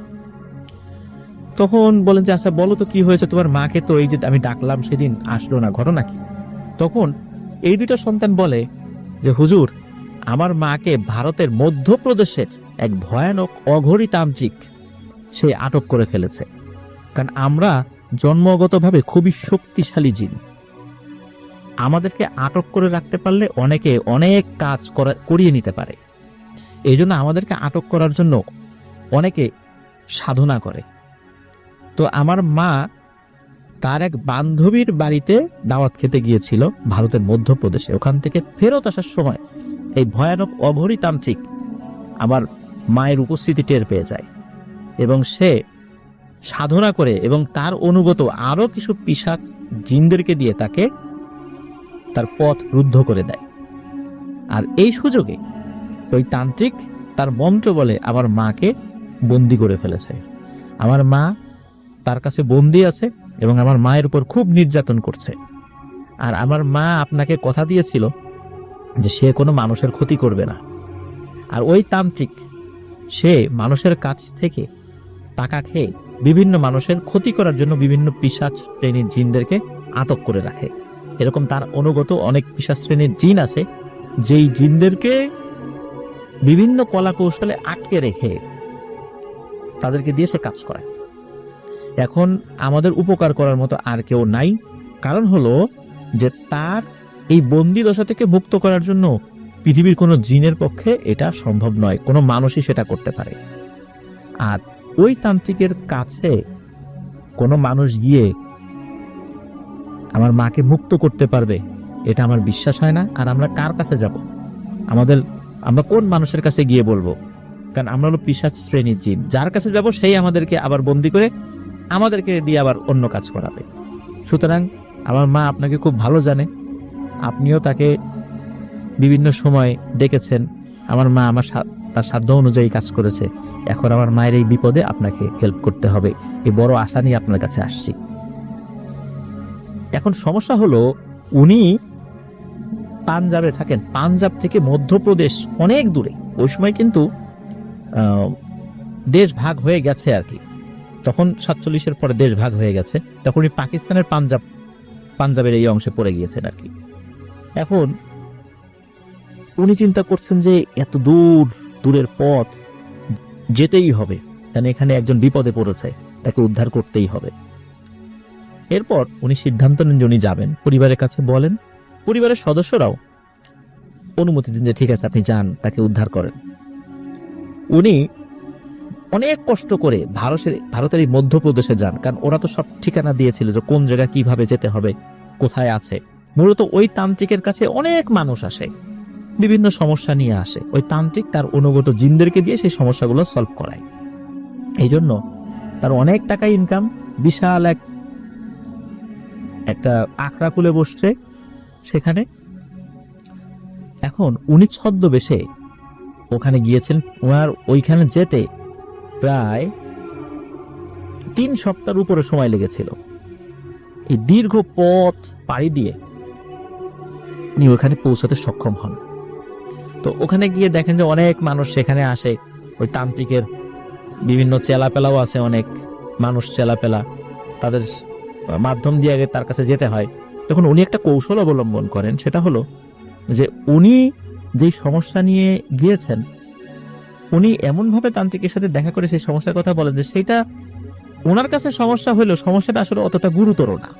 তখন বলেন যে আচ্ছা বলো তো কি হয়েছে, তোমার মাকে তো এই যে আমি ডাকলাম সেদিন আসলো না, ঘটনা কি? তখন এই 2টা সন্তান বলে যে হুজুর, আমার মাকে ভারতের মধ্যপ্রদেশের এক ভয়ানক অঘরী তান্ত্রিক সে আটক করে ফেলেছে। কারণ আমরা জন্মগতভাবে খুবই শক্তিশালী জিন, আমাদেরকে আটক করে রাখতে পারলে অনেকে অনেক কাজ করিয়ে নিতে পারে। এই জন্য আমাদেরকে আটক করার জন্য অনেকে সাধনা করে। তো আমার মা তার এক বান্ধবীর বাড়িতে দাওয়াত খেতে গিয়েছিল ভারতের মধ্যপ্রদেশে। ওখান থেকে ফেরত আসার সময় এই ভয়ানক অঘরী তান্ত্রিক আমার মায়ের উপস্থিতি টের পেয়ে যায় এবং সে সাধনা করে এবং তার অনুগত আরো কিছু পিশাচ জিনদেরকে দিয়ে তাকে তার পথ রুদ্ধ করে দেয়। আর এই সুযোগে ওই তান্ত্রিক তার মন্ত্র বলে আমার মাকে বন্দি করে ফেলেছে। আমার মা তার কাছে বন্দি আছে এবং আমার মায়ের উপর খুব নির্যাতন করছে। আর আমার মা আপনাকে কথা দিয়েছিল যে সে কোনো মানুষের ক্ষতি করবে না। আর ওই তান্ত্রিক সে মানুষের কাছ থেকে টাকা খেয়ে বিভিন্ন মানুষের ক্ষতি করার জন্য বিভিন্ন পিশাচ শ্রেণীর জিনদেরকে আটক করে রাখে। এরকম তার অনুগত অনেক পিশাচ শ্রেণীর জিন আছে, যেই জিনদেরকে বিভিন্ন কলা কৌশলে আটকে রেখে তাদেরকে দিয়ে সে কাজ করে। এখন আমাদের উপকার করার মতো আর কেউ নাই, কারণ হলো যে তার এই বন্দি দশা থেকে মুক্ত করার জন্য পৃথিবীর কোনো জিনের পক্ষে এটা সম্ভব নয়, কোনো মানুষই সেটা করতে পারে। আর ওই তান্ত্রিকের কাছে কোনো মানুষ গিয়ে আমার মাকে মুক্ত করতে পারবে এটা আমার বিশ্বাস হয় না। আর আমরা কার কাছে যাব? আমরা কোন মানুষের কাছে গিয়ে বলবো? কারণ আমরা হলো পিশাচ শ্রেণীর জিন, যার কাছে যাব সেই আমাদেরকে আবার বন্দি করে আমাদেরকে দিয়ে আবার অন্য কাজ করাবে। সুতরাং আমার মা আপনাকে খুব ভালো জানে, আপনিও তাকে বিভিন্ন সময় দেখেছেন। আমার মা তার সাধ্য অনুযায়ী কাজ করেছে। এখন আমার মায়ের এই বিপদে আপনাকে হেল্প করতে হবে, এই বড় আশা নিয়ে আপনার কাছে আসছি। এখন সমস্যা হলো উনি পাঞ্জাবে থাকেন, পাঞ্জাব থেকে মধ্যপ্রদেশ অনেক দূরে। ওই সময় কিন্তু দেশ ভাগ হয়ে গেছে আর কি, তখন 47-এর পরে দেশ ভাগ হয়ে গেছে। তখন উনি পাকিস্তানের পাঞ্জাবের এই অংশে পড়ে গিয়েছেন আর কি। এখন উনি চিন্তা করছেন যে এত দূরের পথ যেতেই হবে, কারণ এখানে একজন বিপদে পড়েছে, তাকে উদ্ধার করতেই হবে। এরপর উনি সিদ্ধান্ত নেন যে উনি যাবেন, পরিবারের কাছে বলেন। পরিবারের সদস্যরাও অনুমতি দিন যে ঠিক আছে আপনি যান, তাকে উদ্ধার করেন। উনি অনেক কষ্ট করে ভারতের এই মধ্যপ্রদেশে যান, কারণ ওরা তো সব ঠিকানা দিয়েছিল যে কোন জায়গায় কিভাবে যেতে হবে, কোথায় আছে। মূলত ওই তান্ত্রিকের কাছে অনেক মানুষ আসে, বিভিন্ন সমস্যা নিয়ে আসে। ওই তান্ত্রিক তার অনুগত জিনদেরকে দিয়ে সেই সমস্যাগুলো সলভ করায়। এই জন্য তার অনেক টাকা ইনকাম, বিশাল একটা আখড়া খুলে বসছে সেখানে। এখন উনি ছদ্মবেশে ওখানে গিয়েছেন। ওনার ওইখানে যেতে প্রায় 3 সপ্তাহের উপরে সময় লেগেছিল। এই দীর্ঘ পথ পাড়ি দিয়ে উনি ওখানে পৌঁছাতে সক্ষম হন। তো ওখানে গিয়ে দেখেন যে অনেক মানুষ সেখানে আসে, ওই তান্ত্রিকের বিভিন্ন চেলাপেলাও আছে, অনেক মানুষ চেলাপেলা, তাদের মাধ্যম দিয়ে আগে তার কাছে যেতে হয়। তখন উনি একটা কৌশল অবলম্বন করেন, সেটা হলো যে উনি যেই সমস্যা নিয়ে গিয়েছেন, উনি এমনভাবে তান্ত্রিকের সাথে দেখা করে সেই সমস্যার কথা বলেন যে সেটা ওনার কাছে সমস্যা হলেও সমস্যাটা আসলে অতটা গুরুতর না।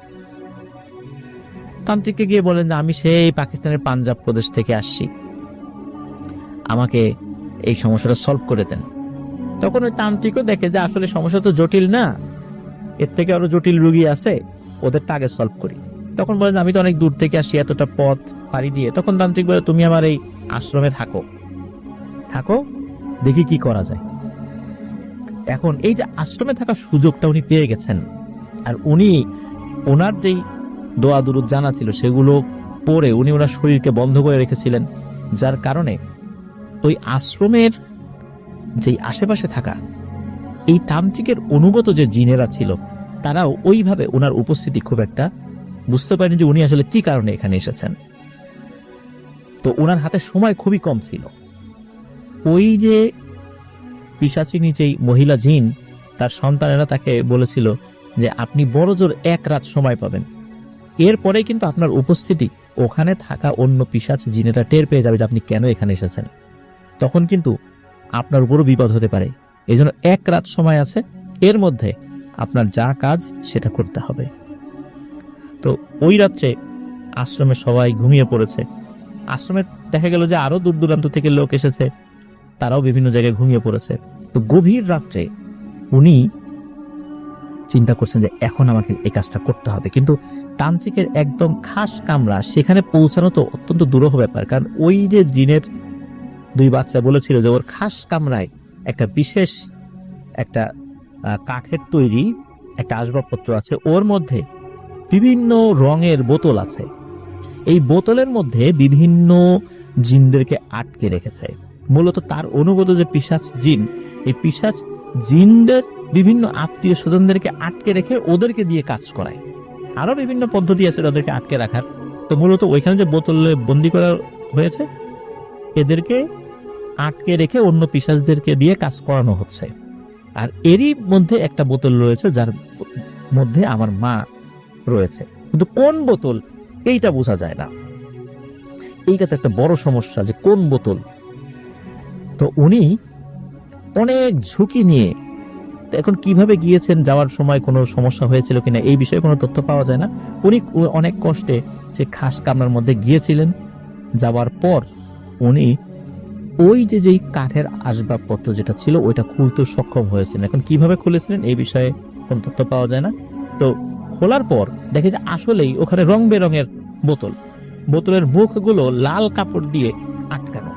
তান্ত্রিককে গিয়ে বলেন যে আমি সেই পাকিস্তানের পাঞ্জাব প্রদেশ থেকে আসছি, আমাকে এই সমস্যাটা সলভ করে দেন। তখন ওই তান্ত্রিকও দেখে যে আসলে সমস্যা তো জটিল না, এর থেকে আরো জটিল রোগী আছে, ওদেরটা আগে সলভ করি। তখন বলেন আমি তো অনেক দূর থেকে আসি, এতটা পথ পাড়ি দিয়ে। তখন তান্ত্রিক বলে তুমি আমার এই আশ্রমে থাকো, দেখি কি করা যায়। এখন এই যে আশ্রমে থাকার সুযোগটা উনি পেয়ে গেছেন, আর উনি ওনার যেই দোয়া দুরুদ জানা ছিল সেগুলো পরে উনি ওনার শরীরকে বন্ধ করে রেখেছিলেন, যার কারণে ওই আশ্রমের যেই আশেপাশে থাকা এই তান্ত্রিকের অনুগত যে জিনেরা ছিল তারাও ওইভাবে ওনার উপস্থিতি খুব একটা বুঝতে পারেনি যে উনি আসলে কি কারণে এখানে এসেছেন। তো ওনার হাতে সময় খুবই কম ছিল। ওই যে পিশাচিনী যেই মহিলা জিন, তার সন্তানেরা তাকে বলেছিল যে আপনি বড় জোর 1 রাত সময় পাবেন, এরপরে কিন্তু আপনার উপস্থিতি ওখানে থাকা অন্য পিশাচ জিনেরা টের পেয়ে যাবে যে আপনি কেন এখানে এসেছেন, তখন কিন্তু আপনার উপরও বিপদ হতে পারে। এই জন্য 1 রাত সময় আছে, এর মধ্যে আপনার যা কাজ সেটা করতে হবে। তো ওই রাত্রে আশ্রমে সবাই ঘুমিয়ে পড়েছে। আশ্রমে দেখা গেল যে আরো দূর দূরান্ত থেকে লোক এসেছে, তারাও বিভিন্ন জায়গায় ঘুমিয়ে পড়েছে। তো গভীর রাত্রে উনি চিন্তা করছেন যে এখন আমাকে এই কাজটা করতে হবে, কিন্তু তান্ত্রিকের একদম খাস কামরা, সেখানে পৌঁছানো তো অত্যন্ত দুরূহ ব্যাপার। কারণ ওই যে জিনের 2 বাচ্চা বলেছিল যে ওর খাস কামরায় একটা বিশেষ একটা কাঠের তৈরি একটা আসবাবপত্র আছে, ওর মধ্যে বিভিন্ন রঙের বোতল আছে। এই বোতলের মধ্যে বিভিন্ন জিনদেরকে আটকে রেখেছে। মূলত তার অনুগত যে পিশাচ জিন, এই পিশাচ জিনদের বিভিন্ন আত্মীয় স্বজনদেরকে আটকে রেখে ওদেরকে দিয়ে কাজ করায়। আরো বিভিন্ন পদ্ধতি আছে ওদেরকে আটকে রাখার। তো মূলত ওইখানে যে বোতলে বন্দি করা হয়েছে, এদেরকে আটকে রেখে অন্য পিশাচদেরকে দিয়ে কাজ করানো হচ্ছে। আর এরই মধ্যে একটা বোতল রয়েছে যার মধ্যে আমার মা রয়েছে, কিন্তু কোন বোতল এইটা বোঝা যায় না। এইটা তো একটা বড় সমস্যা যে কোন বোতল। তো উনি অনেক ঝুঁকি নিয়ে, তো এখন কিভাবে গিয়েছেন, যাওয়ার সময় কোনো সমস্যা হয়েছিল কিনা এই বিষয়ে কোনো তথ্য পাওয়া যায় না। উনি অনেক কষ্টে সে খাস কামরার মধ্যে গিয়েছিলেন। যাওয়ার পর উনি ওই যেই কাঠের আসবাবপত্র যেটা ছিল ওইটা খুলতে সক্ষম হয়েছিলেন। এখন কিভাবে খুলেছিলেন এই বিষয়ে কোনো তথ্য পাওয়া যায় না। তো খোলার পর দেখে যে আসলেই ওখানে রং বেরঙের বোতল, বোতলের মুখগুলো লাল কাপড় দিয়ে আটকানো,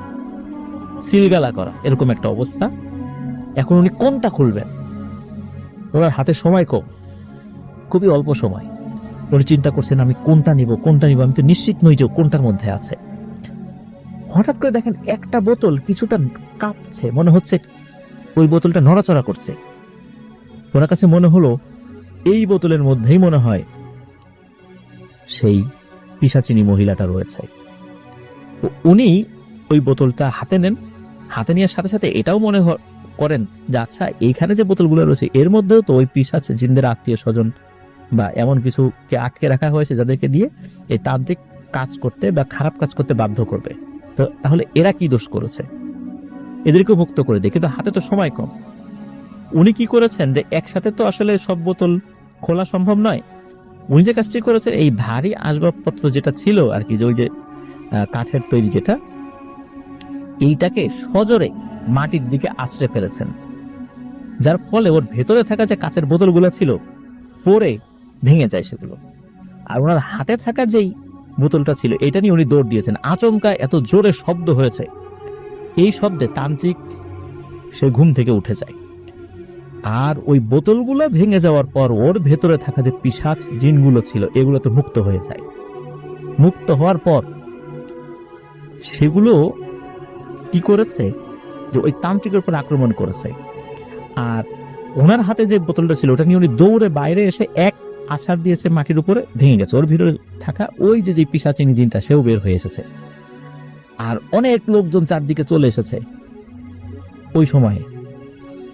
সিলগালা করা, এরকম একটা অবস্থা। এখন উনি কোনটা খুলবেন? ওনার হাতে সময় কম, খুবই অল্প সময়। উনি চিন্তা করছেন আমি কোনটা নিব, আমি তো নিশ্চিত নই যে কোনটার মধ্যে আছে। হঠাৎ করে দেখেন একটা বোতল কিছুটা কাঁপছে, মনে হচ্ছে ওই বোতলটা নড়াচড়া করছে। ওনার কাছে মনে হলো এই বোতলের মধ্যেই মনে হয় সেই পিশাচিনী মহিলাটা রয়েছে। উনি ওই বোতলটা হাতে নেন, হাতে নেওয়ার সাথে সাথে এটাও মনে করেন যে আচ্ছা এইখানে যে বোতলগুলো রয়েছে এর মধ্যেও তো ওই পিশাচ জিনদের আত্মীয় স্বজন বা এমন কিছুকে আটকে রাখা হয়েছে যাদেরকে দিয়ে এই তান্ত্রিক কাজ করতে বা খারাপ কাজ করতে বাধ্য করবে। তো তাহলে এরা কি দোষ করেছে, এদেরকে মুক্ত করে দেয়। কিন্তু হাতে তো সময় কম। উনি কি করেছেন যে একসাথে তো আসলে সব বোতল খোলা সম্ভব নয়। উনি যে কাজটি করেছেন, এই ভারী আসবাবপত্র যেটা ছিল আর কি, ওই যে কাঠের তৈরি যেটা, এইটাকে সজোরে মাটির দিকে আছড়ে ফেলেছেন, যার ফলে ওর ভেতরে থাকা যে কাচের বোতলগুলো ছিল পরে ভেঙে যায় সেগুলো। আর ওনার হাতে থাকা যেই বোতলটা ছিল এটা নিয়ে উনি দৌড় দিয়েছেন। আচমকা এত জোরে শব্দ হয়েছে, এই শব্দে তান্ত্রিক সে ঘুম থেকে উঠে যায়। আর ওই বোতলগুলো ভেঙে যাওয়ার পর ওর ভেতরে থাকা যে পিশাচ জিনগুলো ছিল এগুলো তো মুক্ত হয়ে যায়। মুক্ত হওয়ার পর সেগুলো কি করেছে যে ওই তান্ত্রিকের উপর আক্রমণ করেছে। আর ওনার হাতে যে বোতলটা ছিল ওটা নিয়ে উনি দৌড়ে বাইরে এসে এক আছাড় দিয়েছে, মাটির উপরে ভেঙে গেছে। ওর ভিতরে থাকা ওই যে পিশাচিনী জিনটা সেও বের হয়ে এসেছে। আর অনেক লোকজন চারদিকে চলে এসেছে। ওই সময়ে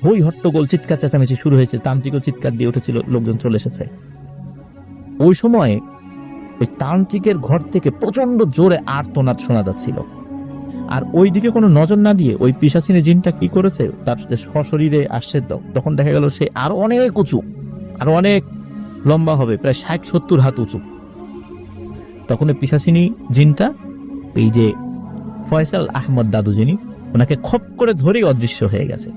হই হট্টগোল, চিৎকার চেঁচামেচি শুরু হয়েছে। তান্ত্রিকও চিৎকার দিয়ে উঠেছিল, লোকজন চলে এসেছে। ওই সময়ে ওই তান্ত্রিকের ঘর থেকে প্রচন্ড জোরে আর্তনাদ শোনা যাচ্ছিল। আর ওই দিকে কোনো নজর না দিয়ে ওই পিশাচিনী জিনটা কি করেছে, তার সশরীরে আসছে। তখন দেখা গেল সে আরো অনেক উঁচু, আরো অনেক লম্বা হবে, প্রায় 60-70 হাত উঁচু। তখন ওই পিশাচিনী জিনটা এই যে ফয়সাল আহমদ দাদু যিনি, ওনাকে খপ করে ধরেই অদৃশ্য হয়ে গেছে।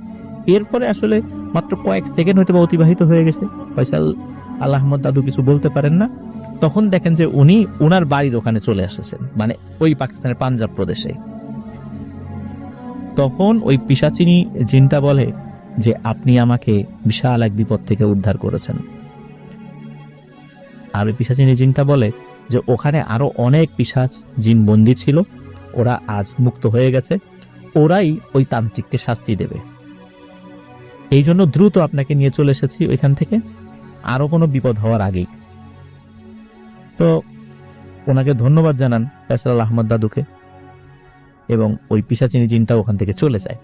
এরপরে আসলে মাত্র কয়েক সেকেন্ড হয়তো বা অতিবাহিত হয়ে গেছে। ফয়সাল আল আহমদ দাদু কিছু বলতে পারেন না। তখন দেখেন যে উনি ওনার বাড়ির ওখানে চলে আসতেছেন, মানে ওই পাকিস্তানের পাঞ্জাব প্রদেশে। তখন ওই পিশাচিনী জিনটা বলে যে আপনি আমাকে বিশাল এক বিপদ থেকে উদ্ধার করেছেন। আর ওই পিশাচিনী জিনটা বলে যে ওখানে আরো অনেক পিশাচ জিন বন্দী ছিল, ওরা আজ মুক্ত হয়ে গেছে, ওরাই ওই তান্ত্রিককে শাস্তি দেবে। এই জন্য দ্রুত আপনাকে নিয়ে চলে এসেছি ওইখান থেকে, আরো কোনো বিপদ হওয়ার আগেই। তো ওনাকে ধন্যবাদ জানান ফয়সাল আল আহমদ দাদুকে, এবং ওই পিশাচিনী জিনটা ওখান থেকে চলে যায়।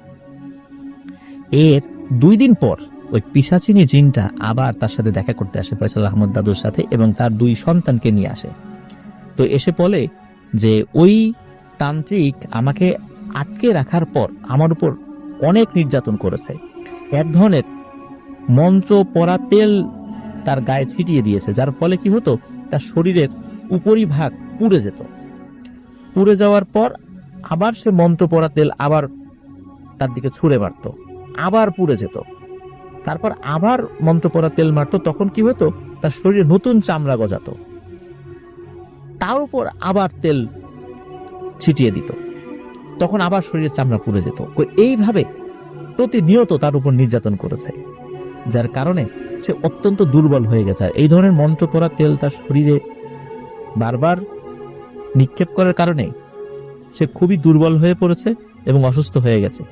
এর 2 দিন পর ওই পিশাচিনী জিনটা আবার তার সাথে দেখা করতে আসে, ফয়সাল আহমদ দাদুর সাথে, এবং তার 2 সন্তানকে নিয়ে আসে। তো এসে বলে যে ওই তান্ত্রিক আমাকে আটকে রাখার পর আমার উপর অনেক নির্যাতন করেছে, এক ধরনের মন্ত্র পড়া তেল তার গায়ে ছিটিয়ে দিয়েছে, যার ফলে কি হতো, তার শরীরের উপরিভাগ পুড়ে যেত। পুড়ে যাওয়ার পর আবার সে মন্ত্র পড়া তেল আবার তার দিকে ছুঁড়ে মারত, আবার পুড়ে যেত। তারপর আবার মন্ত্র পড়া তেল মারত, তখন কি হতো, তার শরীরে নতুন চামড়া গজাতো, তার উপর আবার তেল ছিটিয়ে দিত, তখন আবার শরীরের চামড়া পুড়ে যেত। এইভাবে প্রতিনিয়ত তার উপর নির্যাতন করেছে, যার কারণে সে অত্যন্ত দুর্বল হয়ে গেছে। আর এই ধরনের মন্ত্র পড়া তেল তার শরীরে বারবার নিক্ষেপ করার কারণে সে খুবই দুর্বল হয়ে পড়েছে এবং অসুস্থ হয়ে গেছে।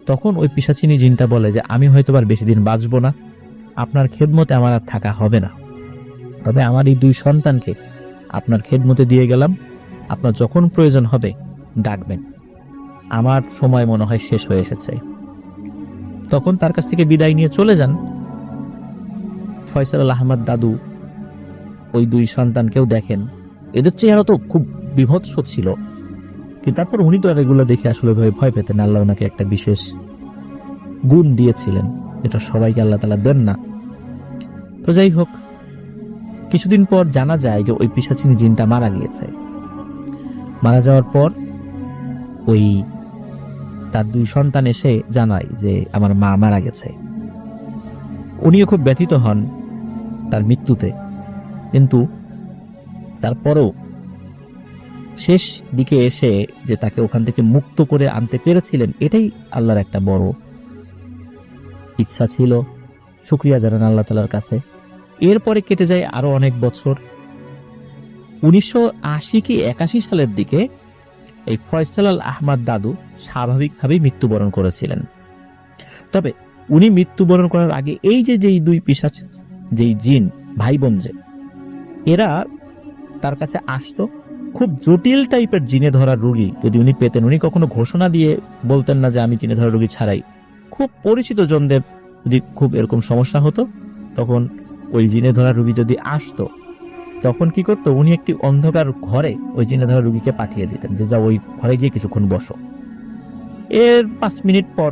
তখন ওই পিশাচিনী জিনটা বলে যে আমি হয়তো আর বেশি দিন বাঁচবো না, আপনার খেদমতে আমার আর থাকা হবে না, তবে আমার এই 2 সন্তানকে আপনার খেদমতে দিয়ে গেলাম, আপনার যখন প্রয়োজন হবে ডাকবেন, আমার সময় মনে হয় শেষ হয়ে এসেছে। তখন তার কাছ থেকে বিদায় নিয়ে চলে যান ফয়সাল আল আহমদ দাদু। ওই 2 সন্তানকেও দেখেন, এদের চেহারা তো খুব বিভৎস ছিল, কিন্তু তারপর উনি তো আর এগুলো দেখে আসলে ভয় পেতেন। আল্লাহ ওনাকে একটা বিশেষ গুণ দিয়েছিলেন, এটা সবাইকে আল্লাহ তাআলা দেন না। তো যাই হোক, কিছুদিন পর জানা যায় যে ওই পিশাচিনী জিনটা মারা গিয়েছে। মারা যাওয়ার পর ওই তার 2 সন্তান এসে জানায় যে আমার মা মারা গেছে। উনিও খুব ব্যথিত হন তার মৃত্যুতে, কিন্তু তারপরেও শেষ দিকে এসে যে তাকে ওখান থেকে মুক্ত করে আনতে পেরেছিলেন, এটাই আল্লাহর একটা বড় ইচ্ছা ছিল। শুকরিয়া জানান আল্লাহ তাআলার কাছে। এরপরে কেটে যায় আরো অনেক বছর। 1980 কি 81 সালের দিকে এই ফয়সাল আল আহমদ দাদু স্বাভাবিকভাবেই মৃত্যুবরণ করেছিলেন। তবে উনি মৃত্যুবরণ করার আগে এই যে যেই 2 পিশাচ, যেই জিন ভাই বোন, যে এরা তার কাছে আসতো, খুব জটিল টাইপের জিনে ধরা রোগী যদি উনি পেতেন, উনি কখনো ঘোষণা দিয়ে বলতেন না যে আমি জিনে ধরা রোগী ছাড়াই। খুব পরিচিত জনদের যদি খুব এরকম সমস্যা হতো, তখন ওই জিনে ধরা রোগী যদি আসতো, তখন কি করতো, উনি একটি অন্ধকার ঘরে ওই জিনে ধরা রোগীকে পাঠিয়ে দিতেন যে যা ওই ঘরে গিয়ে কিছুক্ষণ বসো। এর 5 মিনিট পর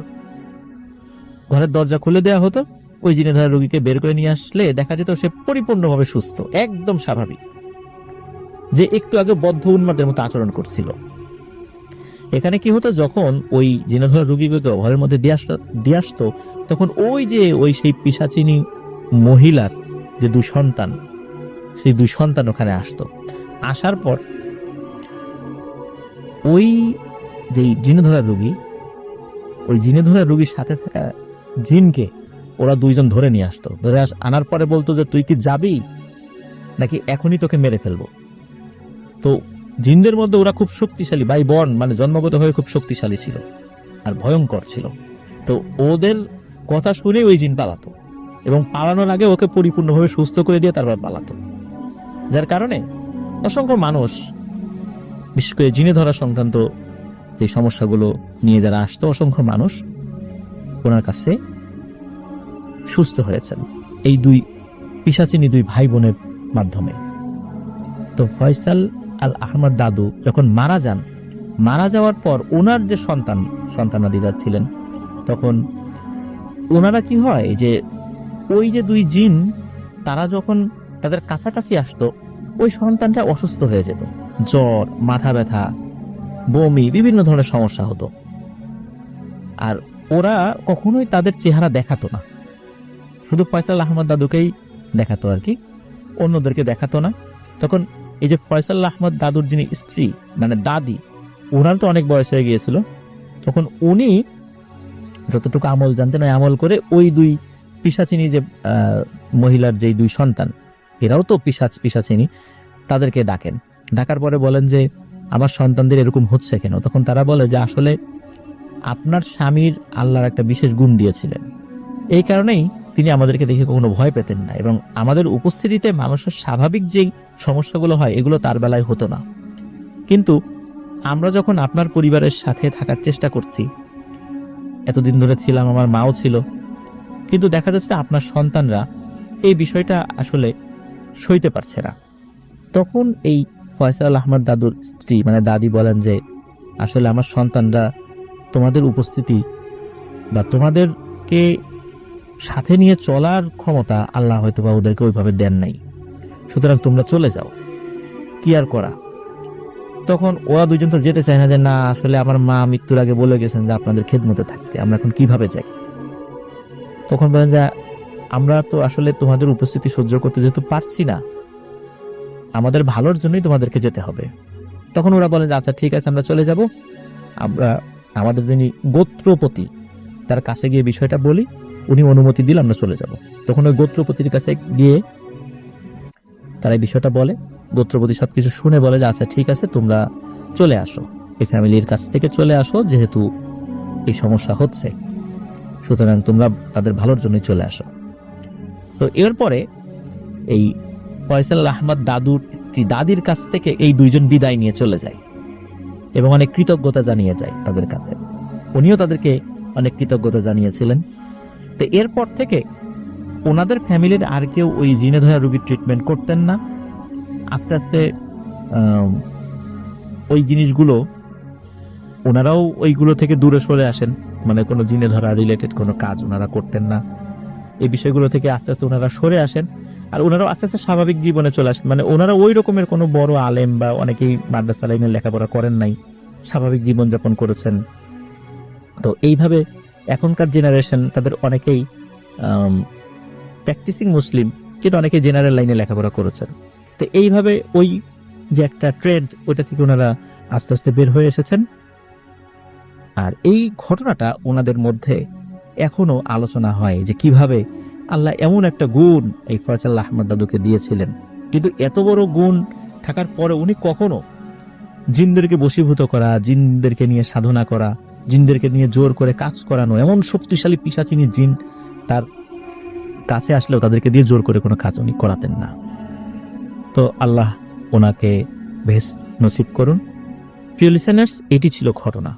ঘরের দরজা খুলে দেওয়া হতো, ওই জিনে ধরা রোগীকে বের করে নিয়ে আসলে দেখা যেত সে পরিপূর্ণভাবে সুস্থ, একদম স্বাভাবিক, যে একটু আগে বদ্ধ উন্মাদের মতো আচরণ করছিল। এখানে কি হতো, যখন ওই জিনে ধরা রোগীকে ঘরের মধ্যে দিয়ে আসতো, তখন ওই সেই পিশাচিনী মহিলার যে 2 সন্তান, সেই 2 সন্তান ওখানে আসতো। আসার পর ওই যে জিনে ধরা রোগী, ওই জিনে ধরা রোগীর সাথে থাকা জিনকে ওরা 2 জন ধরে নিয়ে আসতো। আনার পরে বলতো যে তুই কি যাবি নাকি এখনই তোকে মেরে ফেলবো। তো জিনদের মধ্যে ওরা খুব শক্তিশালী, ভাই বোন, মানে জন্মগত হয়ে খুব শক্তিশালী ছিল আর ভয়ঙ্কর ছিল। তো ওদের কথা শুনে ওই জিন পালাতো, এবং পালানোর আগে ওকে পরিপূর্ণভাবে সুস্থ করে দিয়ে তারপর পালাতো। যার কারণে অসংখ্য মানুষ, বিশেষ করে জিনে ধরা সংক্রান্ত যে সমস্যাগুলো নিয়ে যারা আসতো, অসংখ্য মানুষ ওনার কাছে সুস্থ হয়েছেন এই 2 পিশাচিনী 2 ভাই বোনের মাধ্যমে। তো ফয়সাল আল আহমদ দাদু যখন মারা যান, মারা যাওয়ার পর ওনার যে সন্তানাদিরা ছিলেন, তখন ওনারা কি হয় যে ওই যে 2 জিন, তারা যখন তাদের কাছাকাছি আসতো, ওই সন্তানটা অসুস্থ হয়ে যেত, জ্বর, মাথা ব্যথা, বমি, বিভিন্ন ধরনের সমস্যা হতো। আর ওরা কখনোই তাদের চেহারা দেখাতো না, শুধু ফয়সাল আহমদ দাদুকেই দেখাতো আর কি, অন্যদেরকে দেখাতো না। তখন এই যে ফয়সাল আহমদ দাদুর যিনি স্ত্রী, মানে দাদি, ওনার তো অনেক বয়স হয়ে গিয়েছিল, তখন উনি যতটুকু আমল জানতেন ওই আমল করে ওই 2 পিশাচিনী যে মহিলার যেই 2 সন্তান, এরাও তো পিশাচিনী, তাদেরকে ডাকেন। ডাকার পরে বলেন যে আমার সন্তানদের এরকম হচ্ছে কেন? তখন তারা বলে যে আসলে আপনার স্বামীর আল্লাহর একটা বিশেষ গুণ দিয়েছিলেন, এই কারণেই তিনি আমাদেরকে দেখে কখনো ভয় পেতেন না, এবং আমাদের উপস্থিতিতে মানুষের স্বাভাবিক যেই সমস্যাগুলো হয় এগুলো তার বেলায় হতো না। কিন্তু আমরা যখন আপনার পরিবারের সাথে থাকার চেষ্টা করছি, এতদিন ধরে ছিলাম, আমার মাও ছিল, কিন্তু দেখা যাচ্ছে আপনার সন্তানরা এই বিষয়টা আসলে সইতে পারছে না। তখন এই ফয়সাল আহমদ দাদুর স্ত্রী মানে দাদি বলেন যে আসলে আমার সন্তানরা তোমাদের উপস্থিতি বা তোমাদেরকে সাথে নিয়ে চলার ক্ষমতা আল্লাহ হয়তো বা ওদেরকে ওইভাবে দেন নাই, সুতরাং তোমরা চলে যাও, কি আর করা। তখন ওরা দুইজন তো যেতে চায় না, যে না আসলে আমার মা মৃত্যুর আগে বলে গেছেন যে আপনাদের খেদমতে থাকতে, আমরা এখন কিভাবে যাই। তখন বলেন যে আমরা তো আসলে তোমাদের উপস্থিতি সহ্য করতে যেহেতু পারছি না, আমাদের ভালোর জন্যই তোমাদেরকে যেতে হবে। তখন ওরা বলে যে আচ্ছা ঠিক আছে, আমরা চলে যাব, আমরা আমাদের যিনি গোত্রপতি তার কাছে গিয়ে বিষয়টা বলি, উনি অনুমতি দিলে আমরা চলে যাব। তখন ওই গোত্রপতির কাছে গিয়ে তারা এই বিষয়টা বলে, গোত্রপতি সবকিছু শুনে বলে যে আচ্ছা ঠিক আছে, তোমরা চলে আসো, এই ফ্যামিলির কাছ থেকে চলে আসো, যেহেতু এই সমস্যা হচ্ছে, সুতরাং তোমরা তাদের ভালোর জন্যই চলে আসো। তো এরপরে এই ফয়সাল আহমদ দাদির কাছ থেকে এই দুইজন বিদায় নিয়ে চলে যায় এবং অনেক কৃতজ্ঞতা জানিয়ে যায় তাদের কাছে। উনিও তাদেরকে অনেক কৃতজ্ঞতা জানিয়েছিলেন। তো এরপর থেকে ওনাদের ফ্যামিলির আর কেউ ওই জিনে ধরা রোগীর ট্রিটমেন্ট করতেন না। আস্তে আস্তে ওই জিনিসগুলো ওনারাও ওইগুলো থেকে দূরে সরে আসেন, মানে কোনো জিনে ধরা রিলেটেড কোনো কাজ ওনারা করতেন না। এই বিষয়গুলো থেকে আস্তে আস্তে ওনারা সরে আসেন, আর ওনারাও আস্তে আস্তে স্বাভাবিক জীবনে চলে আসেন। মানে ওনারা ওই রকমের কোনো বড় আলেম বা অনেকেই মাদ্রাসা লাইনে লেখাপড়া করেন নাই, স্বাভাবিক জীবনযাপন করেছেন। তো এইভাবে এখনকার জেনারেশন তাদের অনেকেই প্র্যাকটিসিং মুসলিম, কিন্তু অনেকে জেনারেল লাইনে লেখাপড়া করেছেন। তো এইভাবে ওই যে একটা ট্রেন্ড, ওইটা থেকে ওনারা আস্তে আস্তে বের হয়ে এসেছেন। আর এই ঘটনাটা ওনাদের মধ্যে এখনো আলোচনা হয় যে কিভাবে আল্লাহ এমন একটা গুণ এই ফয়সাল আহমদ দাদুকে দিয়েছিলেন, কিন্তু এত বড় গুণ থাকার পরে উনি কখনো জিনদেরকে বশীভূত করা, জিনদেরকে নিয়ে সাধনা করা, জিনদেরকে নিয়ে জোর করে কাজ করানো, এমন শক্তিশালী পিশাচিনী জিন তার কাছে আসলেও তাদেরকে দিয়ে জোর করে কোনো কাজ উনি করাতেন না। তো আল্লাহ ওনাকে বেশ নসিব করুন। প্রিয় লিসেনার্স, এটি ছিল ঘটনা।